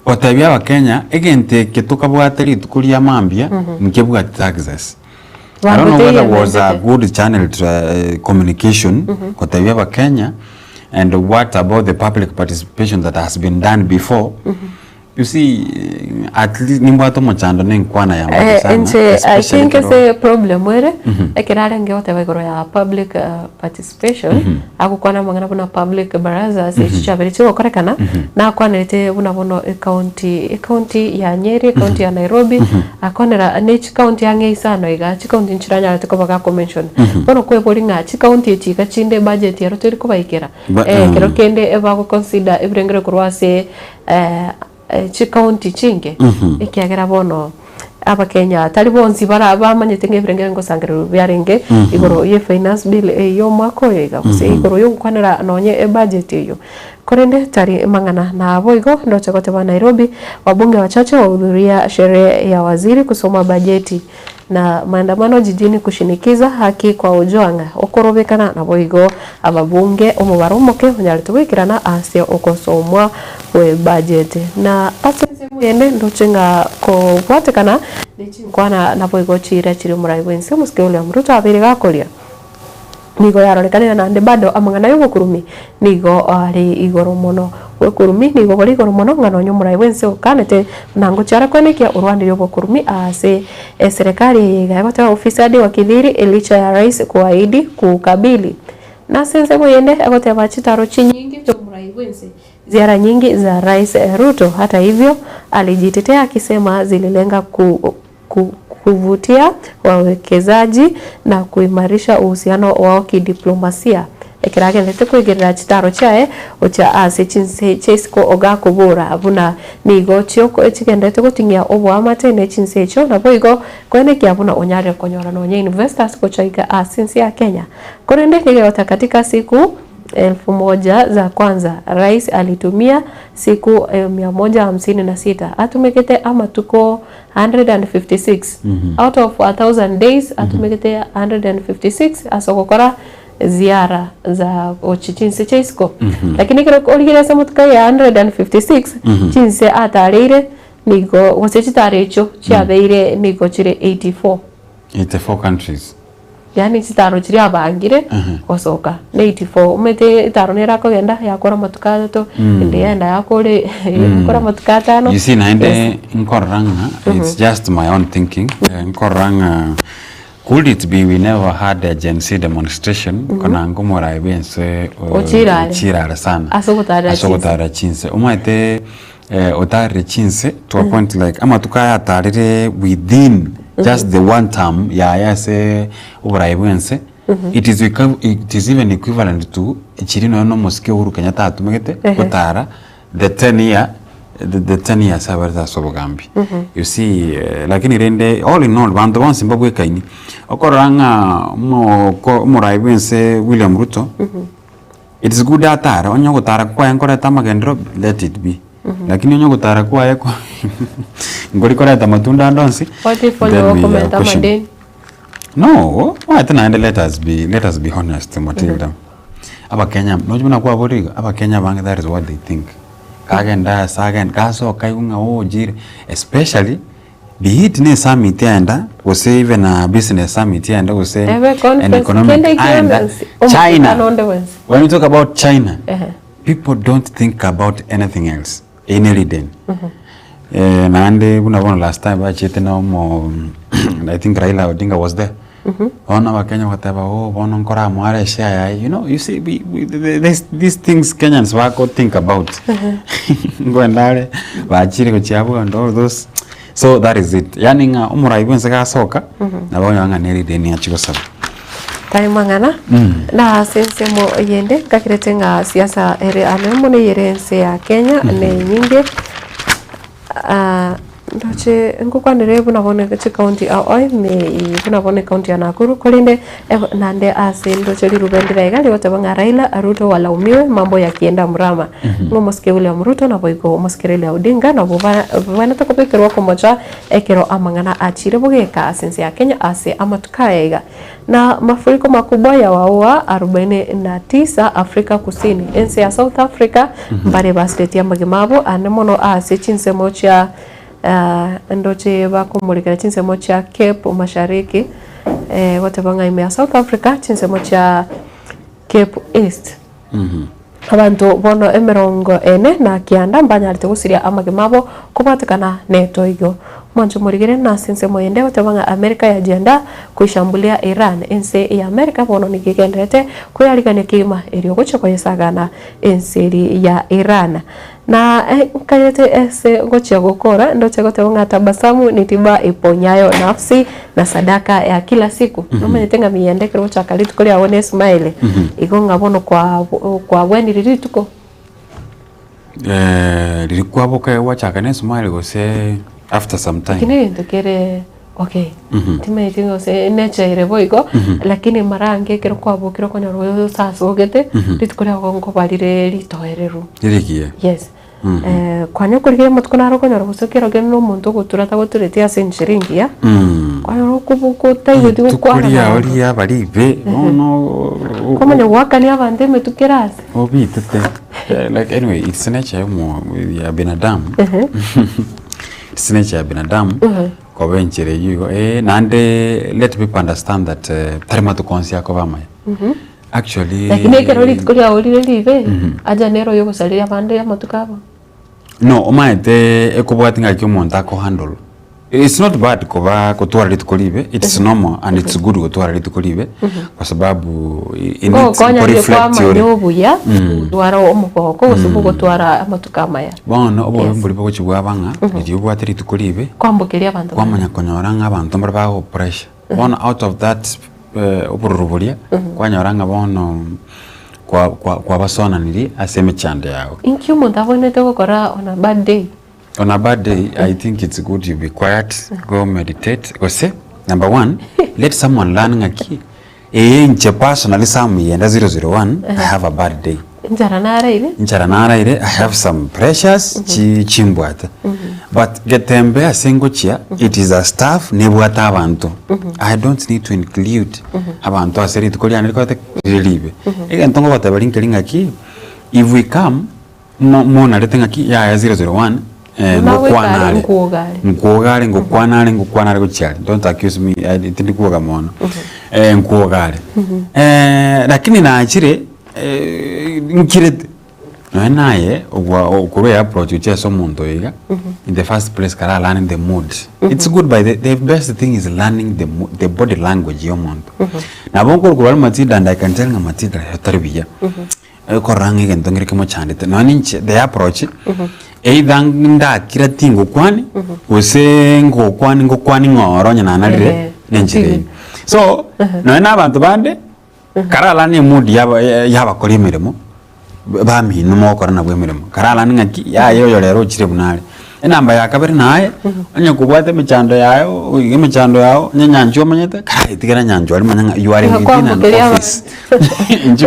Otabia wa Kenya egente ketoka bwateri tukulia mambia mkebuga taxes. I don't know whether it was a good channel communication kwa Kenya, and what about the public participation that has been done before. You see, at least nimbato mochando nenkwana ya I think it's a problem where ekirare ngeote bagoro ya public participation akukwana mangana buna public baraza se chabere cyo korekana na kwanete buna bono county ya Nyeri, county ya Nairobi, akonera nechi county ya Ngeisano iga chi county nchiranya atiko baga convention bono kwe bolinga chi county chika chinde budget ya roteri ko bayikera kero kende ebago consider ebrengere kurwase chi county chinge ikiagera bono aba Kenya tali bonzi bara bamanyete ngebrengere ngo sangero byarenge igoro ye finance bill yo mwako yega kuse igoro yo kwanera nonye budget yo korende tari mangana na Obaigwa ndo chakote wa Nairobi. Wabunge wachache wahudhuria sherehe ya waziri kusoma bajeti na maandamano jijini kushinikiza haki kwa Ojwanga okorobekana na Obaigwa ababunge omubaromoke onyalitubikirana asio okosomwa we budget na asenze muyende ndochenga ko bwatekana nichinkwana na Obaigwa chira chiri murai wense muske ule Ruto abiriga kolia nigo yarorekanira nande bado amangana yo kurumi nigo ari igoro mono we kurumi nigo bari igoro mono ngano nyomurai wense ukanete nango chara kwenekia urwandi yo kurumi ase serikali yega bata ofisadi wa kidhiri elicha ya rais kuahidi kukabili na sense muyende agote bachitaro chinyingi cho murai wense ziara nyingi za rais Ruto. Hata hivyo alijitetea akisema zililenga kuvutia wawekezaji na kuimarisha uhusiano wao kidiplomasia. Ekirage ndete kwegerera chitaro chae ocha ase chinse chesko oga kubura abuna nigo chioko echigendete gutingia obo amate ne chinse cho na Obaigwa kwene kiabuna onyare konyora no nye investors kochaika asinsi ya Kenya korende kigota katika siku 1000 za kwanza rais alitumia siku 156 atumekete ama tuko 156 out of 1000 days atumekete 156 asokokora ziara za ochinse chesko lakini kero oligera samutka ya 156 chinse atarire nigo wasechitarecho chiabeire nigo chire 84 countries. yani chitaro chiri abangire osoka 84 umete itaro nera ko genda yakora matuka to inde yenda yakore yakora matuka tano. You see naende nkoranga it's just my own thinking nkoranga could it be we never had a Gen Z demonstration kana ngomora ebense ochirara sana asogotara chinse umaite otare chinse to a point like ama tukaya tarire within just the one term yase uburaibense it is even equivalent to chirino no moske Uhuru Kenyatta atumegete kotara the 10 year the 10 years abarza sobogambi you see lakini rende all in all bantu bonse mbabwe kaini okoranga mo raibense William Ruto it is good atara onyo gutara kwa enkora tamagendro let it be lakini onyo gutara kwa yako ngori kora tamatunda ndonsi what if you comment amadeni no I think let us be honest Matilda aba Kenya nojuna kwa bori aba Kenya bang that is what they think kagenda sagen kaso kayunga jire especially be it ne summit enda or say even a business summit enda or say an economic China when we talk about China people don't think about anything else any day na ande una last time I checked now I think Raila Odinga was there ona wa Kenya wataba bona nkora mware share you know you see these things Kenyans wako think about ngwendale bachire kuchiabu and all those so that is it yani nga umuraibu nsaka soka na bonyo anga neri deni achiko saba taimangana na sense mo yende kakirete nga siasa ere anemo ne yerense ya Kenya ne nyinge ndoche ngukwanire bunabone ke county oi me bunabone county ya Nakuru kolinde nande ase ndoche lirubendera igali watabanga Raila Ruto walaumiwe mambo yakienda mrama ngomoske William Ruto na boigo moskerele Odinga na bwana takopekerwa komocha ekero amangana achire bogeka asense ya Kenya ase amatukaiga na mafuriko makubwa ya waua 49 Afrika Kusini ense ya South Africa mbare baslet ya magemabo anemono ase chinsemo cha ndoche bakumurikira chinsemo cha Cape Mashariki watabanga ime ya South Africa chinsemo cha Cape East abantu bono emerongo ene na kianda mbanyarite gusiria amagemabo kubatikana neto igo mwanjo murigire na sinsemo yende watabanga Amerika ya jenda kuishambulia Iran ense ya Amerika bono nikigendete kuyaligane kima eriyo gocho koyesagana enseri ya Iran na kayete ese gochi gukora ndoche gote nga tabasamu nitiba iponyayo nafsi na sadaka ya kila siku nomenyetenga miyendeke rocha kalitu kole awone smile igonga bono kwa bweni lirituko lilikuwa boka wacha ne smile go say after some time kini ndokere okay time tingo se nature ire boigo lakini marange kero kwa bokiro konya royo sasogete litukore gongo balire litoereru lirikie yes kwanya kurige mutukona roko nyoro gusokero geno muntu guturata guturetia senchiringi ya kwanya rukubuko taigeti gukwana oria baribe no komanya wakani abande metukerase obitete like anyway it's nature ya binadamu it's nature ya binadamu kwa benchere yugo nande let people understand that tarima to konsia ko bamaya actually lakini kero litikoria olire live aja nero yogo salia bande ya matukabo no omaete ekobwatinga kyomonta ko handle it's not bad kuba kutwara litukolibe it's normal and it's good kutwara litukolibe kwa sababu in it reflect your ya twara omukoko usubu kutwara amatukama ya bono obo mbuli bako chibwa banga ndi ubwate litukolibe kwambukeria abantu kwamanya konyoranga abantu mbara bago pressure bono out of that oburubulia kwanyoranga bono kwa basona nili aseme chande yao inkyu mondabonete gukora on a bad day I think it's good you be quiet go meditate go say number 1 let someone learn ngaki nje personally some yenda 001 I have a bad day njara naraire I have some pressures chimbwata but Getembe asengo chia it is a staff nebwata abantu I don't need to include abantu aseri tukoliana likote relieve ntongo batabalinkelinga ki if we come no mona letenga ki ya 001 ngukwanale kuchali don't accuse me tindikuwa mono nkuogale lakini naachire nkire naye okure approach ucheso muntu yiga in the first place kara learning the mood it's good by the best thing is learning the body language yo muntu na bonko ko Matildah and I can tell Matildah tarbiya ko rangi gentongere kemo chandete no ninche the approach either ndakira tingo kwani usengo kwani ngoro nyana nalire nenjire so no na abantu bande kara learning mood yaba kori mirimo bami numo korana bwe mirimo karala ngaki ya yo rero chire bunari enamba ya kabiri naye anya kubwate michando yayo uige michando yao nyanyanjo manyete kai tigera nyanjo ari manyanga you are within an office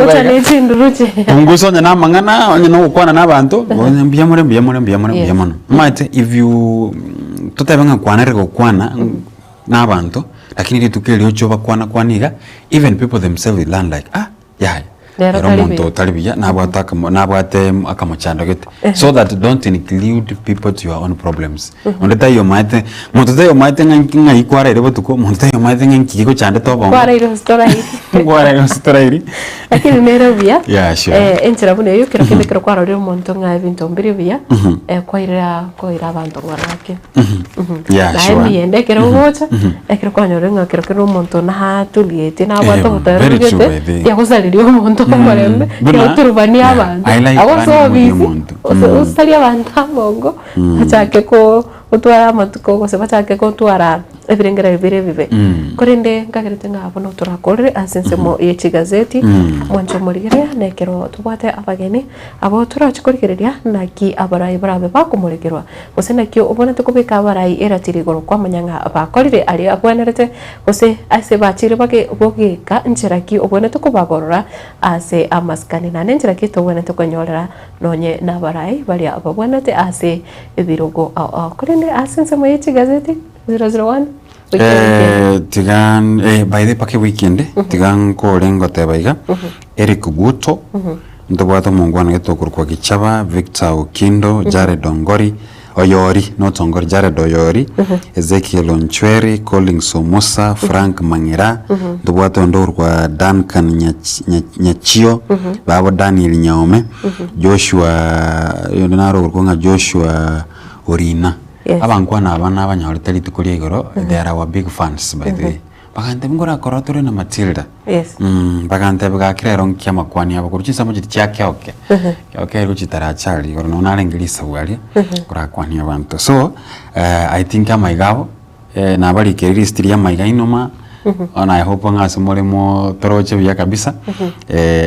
Ocha neti nduruche unguso nyana mangana anya no kwana nabantu mbiyamure mate if you tutabenga kwana rego kwana nabantu lakini litukeli ocho bakwana kwaniga even people themselves learn like yeah Ero monto talibia nabwate akamochando gete so that don't include people to your own problems ondeta yo maite monto yo maite ngankinga ikwara ere botuko monto yo maite nganki ko chande to bongo kwara iro story iri lakini nero bia yeah sure enchira bune yo kero kwara iro monto nga ebinto mbiri bia koira abantu warake yeah sure na ende kero gocha kero kwanyore nga kero monto na tuliete na abantu botarugete ya kusalirio monto Marembe, yo turubania abantu. Awoso bizi. Usalia abantu mongo. Achake ko utwara amatuko ko se bachake ko twara ebirengera bibe. Korende ngagerete ngabona turakorere asensemo yechi gazeti mwancho murigere nekero tubate abageni abo turachikorigereria naki abarayi barabe bakumuregerwa. Gose kyo ubona tukubika abarayi eratirigoro kwa manyanga abakorire ari akwenerete gose ase bachire bage bogeka ncheraki ubona tukubagorora ase amaskani na nenjira kito ubona tukonyorera nonye nabarayi bali ababonate ase ebirogo korende asensemo yechi gazeti 001 tigan by the pake weekend tigan ko lengo tebaiga Eric Guto ndobwato mungwana getokuru kwa Gichaba Victor Okindo Jared Ongori Oyori not Ongori Jared Oyori Ezekiel Onchweri Collins Somosa Frank Mangira ndobwato ndoro kwa Duncan Nyachio babo Daniel Nyaome Joshua yonaro kwa Joshua Orina abankwana abana abanyorete litukuri igoro they are our big fans by the way bagante ngora korotore na Matildah bagante bwakirero nkyamakwania abakuruchisa mujiti cyake okay ruchitarachali goro no narengilisa bwali kurakwania abantu so I think amaigabo na bali keristiri ya maiga inoma and I hope ngase molemo toroche bya kabisa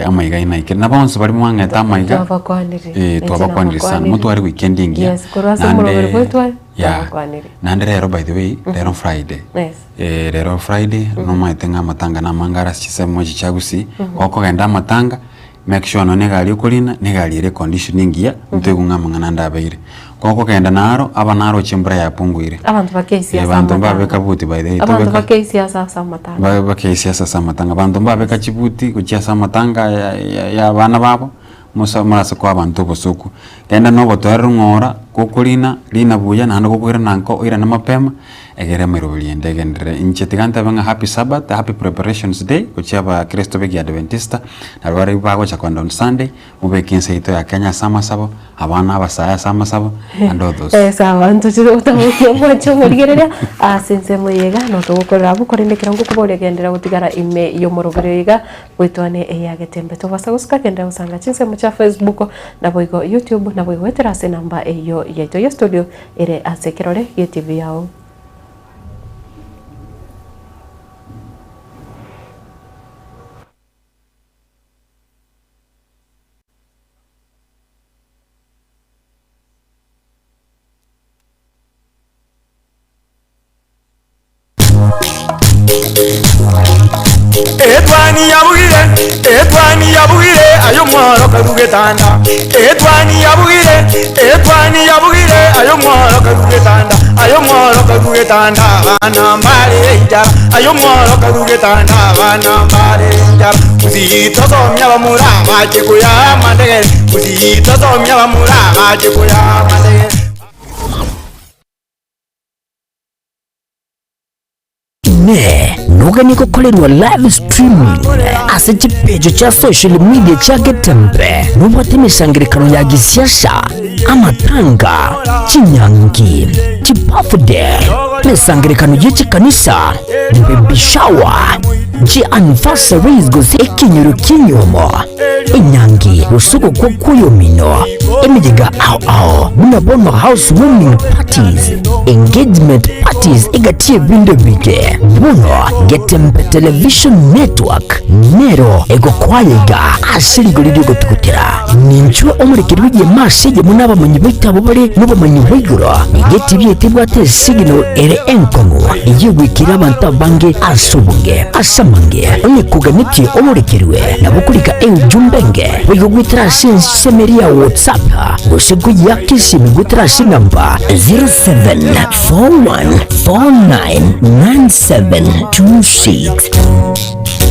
amaiga inaike na bonso bali mwangeta amaiga twabakwaniri sana mutu ari weekend ingia nandere by the way rero Friday rero Friday no maitenga matanga na mangara chisemo chichagusi oko genda matanga make sure no negali ukolina negali re conditioning ya ntego ngamanga ndabaire koko kenda naro abanaro chimbra ya punguire abantu bakesi asa abantu babeka buti by the way abantu bakesi asa matanga bakesi asa matanga abantu babeka chibuti kuchia matanga ya bana babo musa marasa kwa abantu bosuku kenda no botwara ngora kokulina lina buya nando kokwira nanko ira na mapema egere merubili ndegendere inchetiganta banga happy Sabbath happy preparations day kuchaba Kristo begi Adventista na rwari bago cha kwanda on Sunday mube kinse ito ya Kenya sama sabo abana abasaya sama sabo and others sawa ntuchiro utamukiye mwacho murigereria asense muyega no tugukora bukorinde kirango kubole gendera gutigara ime yo murubirega Etwani ya Getembe tubasa gusuka kenda usanga chinse mucha Facebook na boigo YouTube na boigo terase namba eyo yaito ya studio ere asekirore TV yao Etwani yabugire ayo mwaro karugetanda Etwani yabugire ayo mwaro karugetanda bana mbale njara ayo mwaro karugetanda bana mbale njara uzitozomya bamura baje kuyamandege uzitozomya bamura baje kuyamandege noga niko kolerwa live streaming ase chipejo cha social media cha Getembe nubate misangirikano ya gisiasha amatanga chinyangi chipafde misangirikano yechi kanisa baby shower anniversaries gose ekinyuru kinyomo inyangi rusuko kwa kuyomino emijiga au muna bono housewarming parties engagement parties igatie binde bige buno Getembe Television Network nero ego kwayega ashiriguriri gutugutira nincho omurikirwiye masije munaba manyi bitabo bari no bamanyi wiguro igeti byetibwate signal ere enkongo yigwikira abantu bange asubunge asamange onye kuganiki omurikirwe nabukurika jumbenge wigwitira semeria WhatsApp gusego ya Kisii gwitira namba 0741499726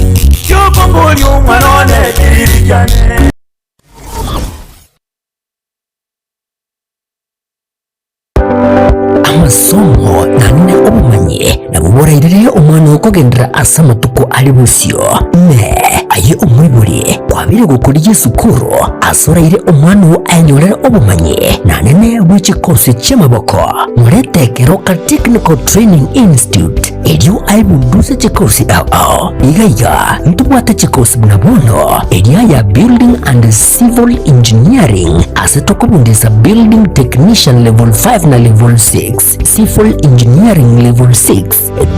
amasomo nanne obumanyi nabuborairire omwana okugendera asamatuko ali busyo ne aye omwibuli kwabire gukuriye sukuru asoraire omwana anyolera obumanyi nanene bw'ekikosi ky'amaboko muretekero ka Technical Training Institute elyo aibunduza ekikosi ao igaiga ntubwata ekikosi bunabono eryaya Building and Civil Engineering asetokobundisa Building Technician Level 5 na Level 6 Civil Engineering Level 6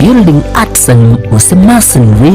Building Arts and Masonry